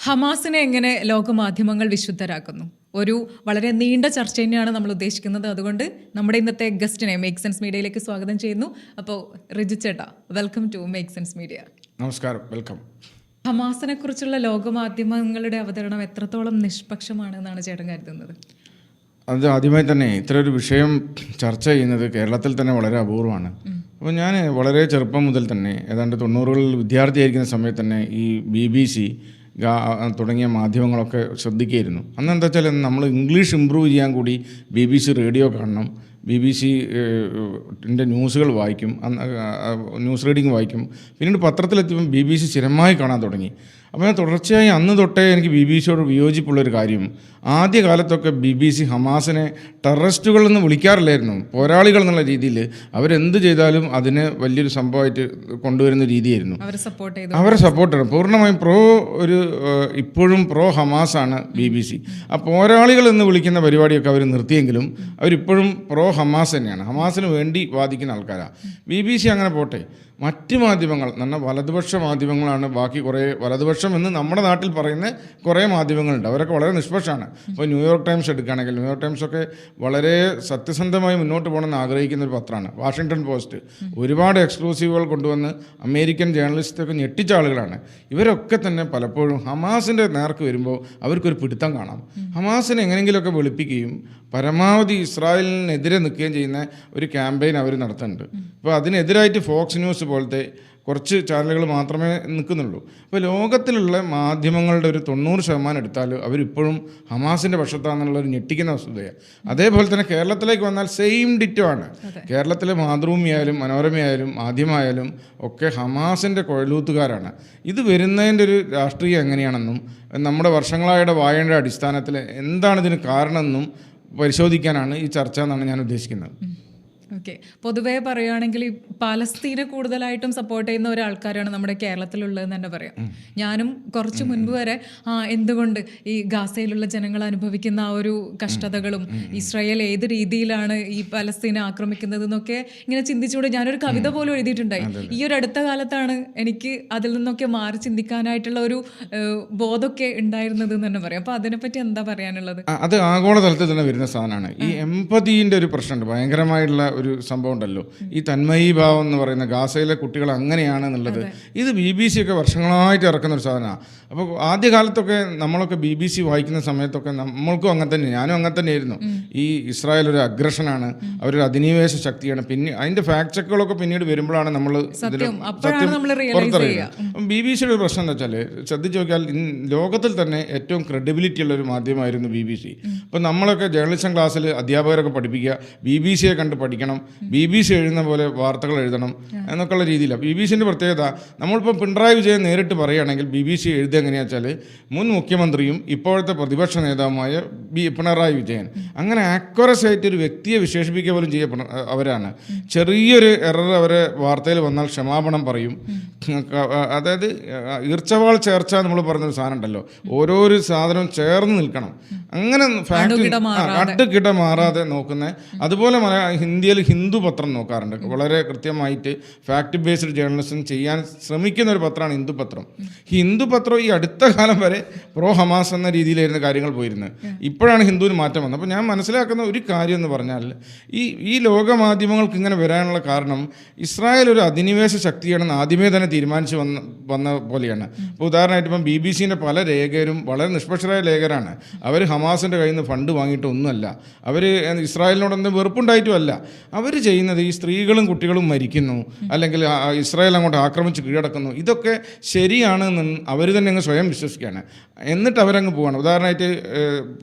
ഹമാസിനെ എങ്ങനെ ലോകമാധ്യമങ്ങൾ വിശുദ്ധരാക്കുന്നു? ഒരു വളരെ നീണ്ട ചർച്ച തന്നെയാണ് നമ്മൾ ഉദ്ദേശിക്കുന്നത്. അതുകൊണ്ട് നമ്മുടെ ഇന്നത്തെ ഗസ്റ്റിനെ മേക്ക് സെൻസ് മീഡിയയിലേക്ക് സ്വാഗതം ചെയ്യുന്നു. അപ്പോൾ റിജു ചേട്ടാ, welcome to make sense media. നമസ്കാരം, വെൽക്കം. ഹമാസിനെ കുറിച്ചുള്ള ലോകമാധ്യമങ്ങളുടെ അവതരണം എത്രത്തോളം നിഷ്പക്ഷമാണ് എന്നാണ് ചേട്ടൻ കരുതുന്നത്? അത് ആദ്യമായി തന്നെ ഇത്ര ഒരു വിഷയം ചർച്ച ചെയ്യുന്നത് കേരളത്തിൽ തന്നെ വളരെ അപൂർവമാണ്. അപ്പോൾ ഞാൻ വളരെ ചെറുപ്പം മുതൽ തന്നെ ഏതാണ്ട് 90കളിൽ വിദ്യാർത്ഥിയായിരിക്കുന്ന സമയത്ത് തന്നെ ഈ BBC തുടങ്ങിയ മാധ്യമങ്ങളൊക്കെ ശ്രദ്ധിക്കുകയായിരുന്നു. അന്ന് എന്താ വെച്ചാൽ നമ്മൾ ഇംഗ്ലീഷ് ഇമ്പ്രൂവ് ചെയ്യാൻ കൂടി BBC റേഡിയോ കാണണം, BBC ന്യൂസുകൾ വായിക്കും, ന്യൂസ് റീഡിങ് വായിക്കും. പിന്നീട് പത്രത്തിലെത്തിയപ്പോൾ BBC സ്ഥിരമായി കാണാൻ തുടങ്ങി. അപ്പോൾ ഞാൻ തുടർച്ചയായി അന്ന് തൊട്ടേ എനിക്ക് BBC വിയോജിപ്പുള്ളൊരു കാര്യം, ആദ്യ കാലത്തൊക്കെ BBC ഹമാസിനെ ടെററിസ്റ്റുകൾ എന്ന് വിളിക്കാറില്ലായിരുന്നു, പോരാളികൾ എന്നുള്ള രീതിയിൽ അവരെന്ത് ചെയ്താലും അതിന് വലിയൊരു സംഭവമായിട്ട് കൊണ്ടുവരുന്ന രീതിയായിരുന്നു. അവരെ സപ്പോർട്ട് ചെയ്യണം പൂർണ്ണമായും ഇപ്പോഴും പ്രോ ഹമാസാണ് BBC. ആ പോരാളികൾ എന്ന് വിളിക്കുന്ന പരിപാടിയൊക്കെ അവർ നിർത്തിയെങ്കിലും അവരിപ്പോഴും പ്രോ ഹമാസ് തന്നെയാണ്, ഹമാസിന് വേണ്ടി വാദിക്കുന്ന ആൾക്കാരാണ്. BBC അങ്ങനെ പോട്ടെ, മറ്റ് മാധ്യമങ്ങൾ എന്നാൽ വലതുപക്ഷ മാധ്യമങ്ങളാണ് ബാക്കി. കുറേ വലതുപക്ഷം എന്ന് നമ്മുടെ നാട്ടിൽ പറയുന്ന കുറേ മാധ്യമങ്ങളുണ്ട്, അവരൊക്കെ വളരെ നിഷ്പക്ഷമാണ്. ഇപ്പോൾ ന്യൂയോർക്ക് ടൈംസ് എടുക്കുകയാണെങ്കിൽ ന്യൂയോർക്ക് ടൈംസൊക്കെ വളരെ സത്യസന്ധമായി മുന്നോട്ട് പോകണമെന്ന് ആഗ്രഹിക്കുന്ന ഒരു പത്രമാണ്. വാഷിങ്ടൺ പോസ്റ്റ് ഒരുപാട് എക്സ്ക്ലൂസീവുകൾ കൊണ്ടുവന്ന് അമേരിക്കൻ ജേർണലിസ്റ്റൊക്കെ ഞെട്ടിച്ച ആളുകളാണ്. ഇവരൊക്കെ തന്നെ പലപ്പോഴും ഹമാസിൻ്റെ നേർക്ക് വരുമ്പോൾ അവർക്കൊരു പിടുത്തം കാണാം. ഹമാസിനെ എങ്ങനെയെങ്കിലുമൊക്കെ വെളുപ്പിക്കുകയും പരമാവധി ഇസ്രായേലിനെതിരെ നിൽക്കുകയും ചെയ്യുന്ന ഒരു ക്യാമ്പയിൻ അവർ നടത്തുന്നുണ്ട്. അപ്പോൾ അതിനെതിരായിട്ട് ഫോക്സ് ന്യൂസ് പോലത്തെ കുറച്ച് ചാനലുകൾ മാത്രമേ നിൽക്കുന്നുള്ളൂ. അപ്പോൾ ലോകത്തിലുള്ള മാധ്യമങ്ങളുടെ ഒരു 90% എടുത്താൽ അവരിപ്പോഴും ഹമാസിൻ്റെ പക്ഷത്താണെന്നുള്ളൊരു ഞെട്ടിക്കുന്ന വസ്തുതയാണ്. അതേപോലെ തന്നെ കേരളത്തിലേക്ക് വന്നാൽ സെയിം ഡിറ്റോ ആണ്. കേരളത്തിലെ മാതൃഭൂമിയായാലും മനോരമയായാലും മാധ്യമമായാലും ഒക്കെ ഹമാസിൻ്റെ കുഴലൂത്തുകാരാണ്. ഇത് വരുന്നതിൻ്റെ ഒരു രാഷ്ട്രീയം എങ്ങനെയാണെന്നും നമ്മുടെ വർഷങ്ങളായുടെ വായനയുടെ അടിസ്ഥാനത്തിൽ എന്താണ് ഇതിന് കാരണമെന്നും പരിശോധിക്കാനാണ് ഈ ചർച്ച എന്നാണ് ഞാൻ ഉദ്ദേശിക്കുന്നത്. ഓക്കെ, പൊതുവേ പറയുകയാണെങ്കിൽ ഈ പാലസ്തീനെ കൂടുതലായിട്ടും സപ്പോർട്ട് ചെയ്യുന്ന ഒരാൾക്കാരാണ് നമ്മുടെ കേരളത്തിലുള്ളതെന്ന് തന്നെ പറയാം. ഞാനും കുറച്ച് മുൻപ് വരെ എന്തുകൊണ്ട് ഈ ഗാസയിലുള്ള ജനങ്ങൾ അനുഭവിക്കുന്ന ആ ഒരു കഷ്ടതകളും ഇസ്രായേൽ ഏത് രീതിയിലാണ് ഈ പലസ്തീനെ ആക്രമിക്കുന്നത് എന്നൊക്കെ ഇങ്ങനെ ചിന്തിച്ചുകൊണ്ട് ഞാനൊരു കവിത പോലും എഴുതിയിട്ടുണ്ടായി. ഈ ഒരു അടുത്ത കാലത്താണ് എനിക്ക് അതിൽ നിന്നൊക്കെ മാറി ചിന്തിക്കാനായിട്ടുള്ള ഒരു ബോധമൊക്കെ ഉണ്ടായിരുന്നത് എന്ന് തന്നെ പറയാം. അപ്പോൾ അതിനെപ്പറ്റി എന്താ പറയാനുള്ളത്? അത് ആഗോളതലത്തിൽ തന്നെ വരുന്ന സാധനമാണ്. ഈ എമ്പതിൻ്റെ ഒരു പ്രശ്നമുണ്ട്, ഭയങ്കരമായിട്ടുള്ള ഒരു സംഭവം ഉണ്ടല്ലോ, ഈ തന്മയീഭാവം എന്ന് പറയുന്ന ഗാസയിലെ കുട്ടികൾ അങ്ങനെയാണെന്നുള്ളത്. ഇത് BBC ഒക്കെ വർഷങ്ങളായിട്ട് ഇറക്കുന്ന ഒരു സാധനമാണ്. അപ്പോൾ ആദ്യകാലത്തൊക്കെ നമ്മളൊക്കെ BBC വായിക്കുന്ന സമയത്തൊക്കെ നമ്മൾക്കും അങ്ങനെ തന്നെ, ഞാനും അങ്ങനെ തന്നെയായിരുന്നു. ഈ ഇസ്രായേൽ ഒരു അഗ്രഷനാണ്, അവരൊരു അധിനിവേശ ശക്തിയാണ്. പിന്നെ അതിൻ്റെ ഫാക്ട് ചെക്കുകളൊക്കെ പിന്നീട് വരുമ്പോഴാണ് നമ്മൾ സത്യം പുറത്തറിയുന്നത്. BBC ഒരു പ്രശ്നം എന്താ വെച്ചാൽ, ശ്രദ്ധിച്ച് നോക്കിയാൽ ലോകത്തിൽ തന്നെ ഏറ്റവും ക്രെഡിബിലിറ്റി ഉള്ള ഒരു മാധ്യമമായിരുന്നു BBC. അപ്പോൾ നമ്മളൊക്കെ ജേർണലിസം ക്ലാസ്സിൽ അധ്യാപകരൊക്കെ പഠിപ്പിക്കുക, BBC കണ്ട് പഠിക്കണം, BBC എഴുതുന്ന പോലെ വാർത്തകൾ എഴുതണം എന്നൊക്കെയുള്ള രീതിയിലാണ്. BBCൻ്റെ പ്രത്യേകത, നമ്മളിപ്പോൾ പിണറായി വിജയൻ നേരിട്ട് പറയുകയാണെങ്കിൽ BBC എഴുതുക എങ്ങനെയാണെന്ന് വെച്ചാൽ മുൻ മുഖ്യമന്ത്രിയും ഇപ്പോഴത്തെ പ്രതിപക്ഷ നേതാവുമായ പിണറായി വിജയൻ, അങ്ങനെ ആക്യുറസി ആയിട്ട് ഒരു വ്യക്തിയെ വിശേഷിപ്പിക്കുക പോലും ചെയ്യപ്പെടുന്ന അവരാണ്. ചെറിയൊരു എറർ അവരെ വാർത്തയിൽ വന്നാൽ ക്ഷമാപണം പറയും. അതായത് ഈർച്ചവാൾ ചേർച്ച നമ്മൾ പറഞ്ഞൊരു സാധനം ഉണ്ടല്ലോ, ഓരോരു സാധനവും ചേർന്ന് നിൽക്കണം, അങ്ങനെ അട്ടുകിട മാറാതെ നോക്കുന്ന. അതുപോലെ ഇന്ത്യയിൽ ഹിന്ദു പത്രം നോക്കാറുണ്ട്, വളരെ കൃത്യമായിട്ട് ഫാക്ട് ബേസ്ഡ് ജേർണലിസം ചെയ്യാൻ ശ്രമിക്കുന്ന ഒരു പത്രമാണ് ഹിന്ദു പത്രം. ഹിന്ദു പത്രം ഈ അടുത്ത കാലം വരെ പ്രോ ഹമാസ് എന്ന രീതിയിലായിരുന്നു കാര്യങ്ങൾ പോയിരുന്നത്. ഇപ്പോഴാണ് ഹിന്ദുവിന് മാറ്റം വന്നത്. അപ്പോൾ ഞാൻ മനസ്സിലാക്കുന്ന ഒരു കാര്യം എന്ന് പറഞ്ഞാൽ, ഈ ലോകമാധ്യമങ്ങൾക്ക് ഇങ്ങനെ വരാനുള്ള കാരണം ഇസ്രായേൽ ഒരു അധിനിവേശ ശക്തിയാണെന്ന് ആദ്യമേ തന്നെ തീരുമാനിച്ച് വന്ന പോലെയാണ്. ഇപ്പോൾ ഉദാഹരണമായിട്ട് ഇപ്പം BBCൻ്റെ പല ലേഖകരും വളരെ നിഷ്പക്ഷരായ ലേഖകരാണ്. അവർ ഹമാസിൻ്റെ കയ്യിൽ നിന്ന് ഫണ്ട് വാങ്ങിയിട്ടൊന്നുമല്ല, അവർ ഇസ്രായേലിനോടൊന്നും വെറുപ്പുണ്ടായിട്ടും അല്ല. അവർ ചെയ്യുന്നത് ഈ സ്ത്രീകളും കുട്ടികളും മരിക്കുന്നു, അല്ലെങ്കിൽ ഇസ്രായേൽ അങ്ങോട്ട് ആക്രമിച്ച് കീഴടക്കുന്നു, ഇതൊക്കെ ശരിയാണെന്ന് അവർ തന്നെ അങ്ങ് സ്വയം വിശ്വസിക്കുകയാണ്. എന്നിട്ട് അവരങ്ങ് പോവാണ്. ഉദാഹരണമായിട്ട്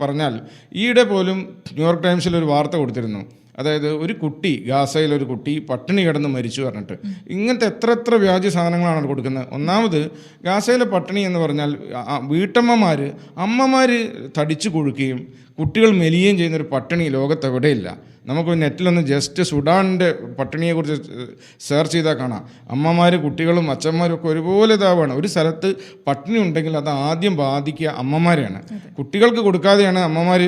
പറഞ്ഞാൽ, ഈയിടെ പോലും ന്യൂയോർക്ക് ടൈംസിൽ ഒരു വാർത്ത കൊടുത്തിരുന്നു, അതായത് ഒരു കുട്ടി, ഗാസയിലൊരു കുട്ടി പട്ടിണി കിടന്ന് മരിച്ചു പറഞ്ഞിട്ട്. ഇങ്ങനത്തെ എത്ര വ്യാജ സാധനങ്ങളാണ് കൊടുക്കുന്നത്. ഒന്നാമത് ഗാസയിലെ പട്ടിണി എന്ന് പറഞ്ഞാൽ അമ്മമാർ തടിച്ചു കൊഴുക്കുകയും കുട്ടികൾ മെലിയുകയും ചെയ്യുന്നൊരു പട്ടിണി ലോകത്ത് എവിടെയില്ല. നമുക്ക് നെറ്റിലൊന്ന് ജസ്റ്റ് സുഡാനിൻ്റെ പട്ടിണിയെക്കുറിച്ച് സെർച്ച് ചെയ്താൽ കാണാം. അമ്മമാർ കുട്ടികളും അച്ഛന്മാരും ഒക്കെ ഒരുപോലെ ഇതാവുകയാണ്. ഒരു സ്ഥലത്ത് പട്ടിണി ഉണ്ടെങ്കിൽ അത് ആദ്യം ബാധിക്കുക അമ്മമാരെയാണ്. കുട്ടികൾക്ക് കൊടുക്കാതെയാണ് അമ്മമാർ,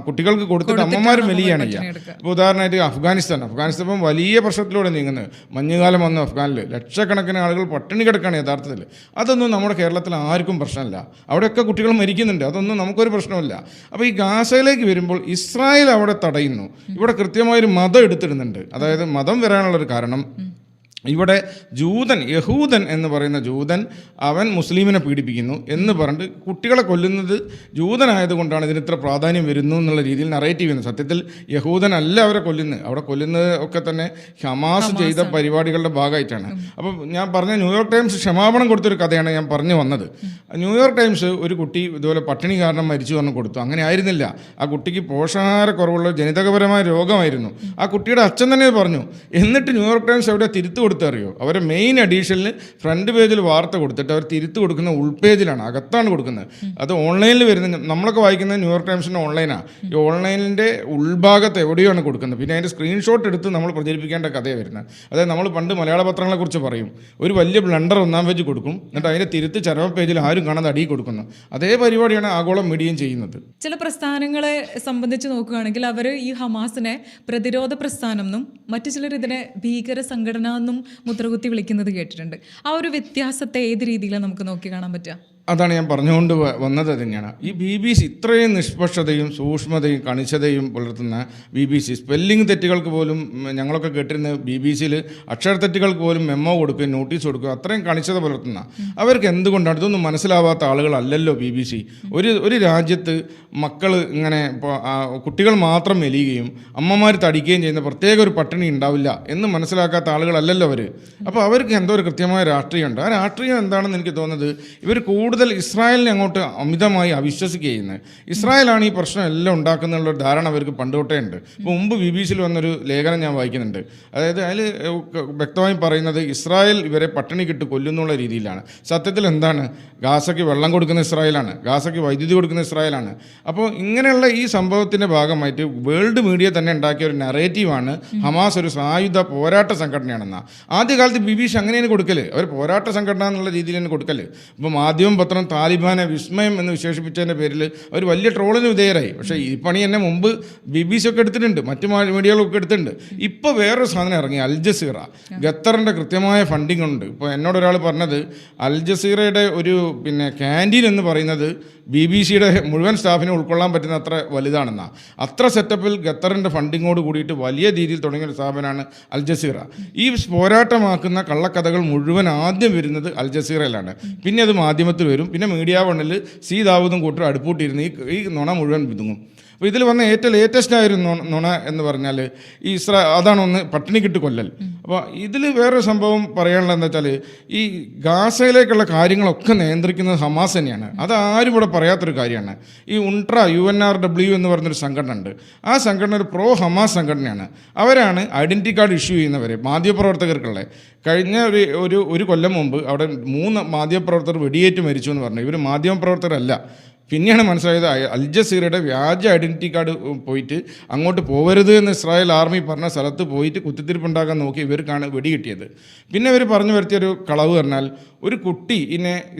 കുട്ടികൾക്ക് കൊടുത്തിട്ട് അമ്മമാർ മെലിയാണ് ചെയ്യുക. ഇപ്പോൾ ഉദാഹരണമായിട്ട് അഫ്ഗാനിസ്ഥാൻ ഇപ്പം വലിയ പ്രശ്നത്തിലൂടെ നീങ്ങുന്നത്. മഞ്ഞുകാലം വന്നു അഫ്ഗാനിൽ ലക്ഷക്കണക്കിന് ആളുകൾ പട്ടിണി കിടക്കുകയാണ് യഥാർത്ഥത്തിൽ. അതൊന്നും നമ്മുടെ കേരളത്തിൽ ആർക്കും പ്രശ്നമല്ല. അവിടെയൊക്കെ കുട്ടികൾ മരിക്കുന്നുണ്ട്, അതൊന്നും നമുക്കൊരു പ്രശ്നമില്ല. അപ്പോൾ ഈ ഗാസയിലേക്ക് വരുമ്പോൾ ഇസ്രായേൽ അവിടെ തടയുന്നു. ഇവിടെ കൃത്യമായൊരു മതം എടുത്തിടുന്നുണ്ട്. അതായത് മതം വരാനുള്ളൊരു കാരണം, ഇവിടെ യഹൂദൻ എന്ന് പറയുന്ന ജൂതൻ അവൻ മുസ്ലിമിനെ പീഡിപ്പിക്കുന്നു എന്ന് പറഞ്ഞിട്ട് കുട്ടികളെ കൊല്ലുന്നത് ജൂതനായതുകൊണ്ടാണ് ഇതിന് ഇത്ര പ്രാധാന്യം വരുന്നു എന്നുള്ള രീതിയിൽ നറേറ്റീവ് ചെയ്യുന്നത്. സത്യത്തിൽ യഹൂദനല്ല അവരെ കൊല്ലുന്നത്. അവിടെ കൊല്ലുന്നത് ഒക്കെ തന്നെ ഹമാസ് ചെയ്ത പരിപാടികളുടെ ഭാഗമായിട്ടാണ്. അപ്പോൾ ഞാൻ പറഞ്ഞ ന്യൂയോർക്ക് ടൈംസ് ക്ഷമാപണം കൊടുത്തൊരു കഥയാണ് ഞാൻ പറഞ്ഞു വന്നത്. ന്യൂയോർക്ക് ടൈംസ് ഒരു കുട്ടി ഇതുപോലെ പട്ടിണി കാരണം മരിച്ചു എന്ന് കൊടുത്തു. അങ്ങനെ ആയിരുന്നില്ല. ആ കുട്ടിക്ക് പോഷകാഹാരക്കുറവുള്ള ജനിതകപരമായ രോഗമായിരുന്നു. ആ കുട്ടിയുടെ അച്ഛൻ തന്നെ പറഞ്ഞു. എന്നിട്ട് ന്യൂയോർക്ക് ടൈംസ് എവിടെ തിരുത്തു അറിയോ? അവരെ മെയിൻ എഡീഷനിൽ ഫ്രണ്ട് പേജിൽ വാർത്ത കൊടുത്തിട്ട് അവർ തിരുത്തു കൊടുക്കുന്ന ഉൾപേജിലാണ്, അകത്താണ് കൊടുക്കുന്നത്. അത് ഓൺലൈനിൽ വരുന്ന, നമ്മളൊക്കെ വായിക്കുന്നത് ന്യൂയോർക്ക് ടൈംസിൻ്റെ ഓൺലൈനാണ്. ഈ ഓൺലൈനിൻ്റെ ഉൾഭാഗത്ത് എവിടെയാണ് കൊടുക്കുന്നത്. പിന്നെ അതിൻ്റെ സ്ക്രീൻഷോട്ട് എടുത്ത് നമ്മൾ പ്രചരിപ്പിക്കേണ്ട കഥയാണ് വരുന്നത്. അതായത് നമ്മൾ പണ്ട് മലയാള പത്രങ്ങളെക്കുറിച്ച് പറയും, ഒരു വലിയ ബ്ലണ്ടർ ഒന്നാം പേജ് കൊടുക്കും, എന്നിട്ട് അതിൻ്റെ തിരുത്ത് ചരമ പേജിൽ ആരും കാണാതെ അടിയിൽ കൊടുക്കുന്നു. അതേ പരിപാടിയാണ് ആഗോള മീഡിയയും ചെയ്യുന്നത്. ചില പ്രസ്ഥാനങ്ങളെ സംബന്ധിച്ച് നോക്കുകയാണെങ്കിൽ അവർ ഈ ഹമാസിനെ പ്രതിരോധ പ്രസ്ഥാനം എന്നും മറ്റു ചിലർ ഇതിനെ ഭീകര സംഘടന എന്നും മുദ്രകുത്തി വിളിക്കുന്നത് കേട്ടിട്ടുണ്ട്. ആ ഒരു വ്യത്യാസത്തെ ഏത് രീതിയിലാണ് നമുക്ക് നോക്കി കാണാൻ പറ്റുക? അതാണ് ഞാൻ പറഞ്ഞുകൊണ്ട് വന്നത് തന്നെയാണ്. ഈ BBC ഇത്രയും നിഷ്പക്ഷതയും സൂക്ഷ്മതയും കണിശതയും പുലർത്തുന്ന BBC, സ്പെല്ലിംഗ് തെറ്റുകൾക്ക് പോലും ഞങ്ങളൊക്കെ കേട്ടിരുന്ന BBCയിൽ അക്ഷരത്തെറ്റുകൾക്ക് പോലും മെമ്മോ കൊടുക്കുകയും നോട്ടീസ് കൊടുക്കുകയും അത്രയും കണിശത പുലർത്തുന്ന അവർക്ക് എന്തുകൊണ്ടാണ് ഇതൊന്നും മനസ്സിലാവാത്ത ആളുകളല്ലല്ലോ BBC. ഒരു രാജ്യത്ത് മക്കൾ ഇങ്ങനെ കുട്ടികൾ മാത്രം മെലിയുകയും അമ്മമാർ തടിക്കുകയും ചെയ്യുന്ന പ്രത്യേക ഒരു പട്ടിണി ഉണ്ടാവില്ല എന്ന് മനസ്സിലാക്കാത്ത ആളുകളല്ലല്ലോ അവർ. അപ്പോൾ അവർക്ക് എന്തോ ഒരു കൃത്യമായ രാഷ്ട്രീയമുണ്ട്. ആ രാഷ്ട്രീയം എന്താണെന്ന് എനിക്ക് തോന്നുന്നത്, ഇവർ കൂടുതൽ ഇസ്രായേലിനെ അങ്ങോട്ട് അമിതമായി അവിശ്വസിക്കുകയാണ്. ഇസ്രായേലാണ് ഈ പ്രശ്നം എല്ലാം ഉണ്ടാക്കുന്നുള്ളൊരു ധാരണ അവർക്ക് പണ്ടുതൊട്ടേ ഉണ്ട്. ഇപ്പോൾ മുമ്പ് BBCയിൽ വന്നൊരു ലേഖനം ഞാൻ വായിക്കുന്നുണ്ട്. അതായത് അതിൽ വ്യക്തമായി പറയുന്നത് ഇസ്രായേൽ ഇവരെ പട്ടിണി കിട്ട് കൊല്ലുന്നുള്ള രീതിയിലാണ്. സത്യത്തിൽ എന്താണ്? ഗാസയ്ക്ക് വെള്ളം കൊടുക്കുന്ന ഇസ്രായേലാണ്, ഗാസയ്ക്ക് വൈദ്യുതി കൊടുക്കുന്ന ഇസ്രായേലാണ്. അപ്പോൾ ഇങ്ങനെയുള്ള ഈ സംഭവത്തിൻ്റെ ഭാഗമായിട്ട് വേൾഡ് മീഡിയ തന്നെ ഉണ്ടാക്കിയ ഒരു നറേറ്റീവാണ് ഹമാസ് ഒരു സായുധ പോരാട്ട സംഘടനയാണെന്നാണ്. ആദ്യകാലത്ത് BBC അങ്ങനെയാണ് കൊടുക്കല്, അവർ പോരാട്ട സംഘടന എന്നുള്ള രീതിയിൽ തന്നെ കൊടുക്കല്. ഇപ്പോൾ മാധ്യമം പത്രം താലിബാനെ വിസ്മയം എന്ന് വിശേഷിപ്പിച്ചതിൻ്റെ പേരിൽ അവർ വലിയ ട്രോളിന് വിധേയരായി. പക്ഷേ ഈ പണി തന്നെ മുമ്പ് BBC ഒക്കെ എടുത്തിട്ടുണ്ട്, മറ്റു മീഡിയകളൊക്കെ എടുത്തിട്ടുണ്ട്. ഇപ്പോൾ വേറൊരു സാധനം ഇറങ്ങി, അൽ ജസീറ. ഖത്തറിൻ്റെ കൃത്യമായ ഫണ്ടിങ് ഉണ്ട്. ഇപ്പോൾ എന്നോടൊരാൾ പറഞ്ഞത് അൽ ജസീറയുടെ ഒരു ക്യാൻറ്റീൻ എന്ന് പറയുന്നത് BBCയുടെ മുഴുവൻ സ്റ്റാഫിനെ ഉൾക്കൊള്ളാൻ പറ്റുന്ന അത്ര വലുതാണെന്നാണ്. അത്ര സെറ്റപ്പിൽ ഖത്തറിൻ്റെ ഫണ്ടിങ്ങോട് കൂടിയിട്ട് വലിയ രീതിയിൽ തുടങ്ങിയ ഒരു സ്ഥാപനമാണ് അൽ ജസീറ. ഈ പോരാട്ടമാക്കുന്ന കള്ളക്കഥകൾ മുഴുവൻ ആദ്യം വരുന്നത് അൽ ജസീറയിലാണ്, പിന്നെ അത് മാധ്യമത്തിൽ വരും, പിന്നെ മീഡിയ വണ്ണിൽ സി ദാവൂദും കൂട്ടർ അടുപ്പൂട്ടിയിരുന്ന് ഈ നുണ മുഴുവൻ വിതുങ്ങും. അപ്പോൾ ഇതിൽ വന്ന ഏറ്റവും ലേറ്റസ്റ്റ് ആയൊരു നുണ എന്ന് പറഞ്ഞാൽ ഈ അതാണ് ഒന്ന് പട്ടിണി കിട്ട് കൊല്ലൽ. അപ്പോൾ ഇതിൽ വേറൊരു സംഭവം പറയാനുള്ളത് എന്താ വെച്ചാൽ, ഈ ഗാസയിലേക്കുള്ള കാര്യങ്ങളൊക്കെ നിയന്ത്രിക്കുന്നത് ഹമാസ് തന്നെയാണ്. അതാരും ഇവിടെ പറയാത്തൊരു കാര്യമാണ്. ഈ UNRW എന്ന് പറഞ്ഞൊരു സംഘടന ഉണ്ട്. ആ സംഘടന ഒരു പ്രോ ഹമാസ് സംഘടനയാണ്. അവരാണ് ഐഡൻറ്റിറ്റി കാർഡ് ഇഷ്യൂ ചെയ്യുന്നവർ മാധ്യമപ്രവർത്തകർക്കുള്ള. കഴിഞ്ഞ ഒരു കൊല്ലം മുമ്പ് അവിടെ 3 മാധ്യമപ്രവർത്തകർ വെടിയേറ്റ് മരിച്ചു എന്ന് പറഞ്ഞു. ഇവർ മാധ്യമപ്രവർത്തകരല്ല. പിന്നെയാണ് മനസ്സിലായത് അൽ ജസീറയുടെ വ്യാജ ഐഡൻറ്റിറ്റി കാർഡ് പോയിട്ട് അങ്ങോട്ട് പോകരുത് എന്ന് ഇസ്രായേൽ ആർമി പറഞ്ഞ സ്ഥലത്ത് പോയിട്ട് കുത്തിത്തിരിപ്പുണ്ടാക്കാൻ നോക്കി ഇവർക്കാണ് വെടി കിട്ടിയത്. പിന്നെ ഇവർ പറഞ്ഞു വരുത്തിയൊരു കളവ് പറഞ്ഞാൽ, ഒരു കുട്ടി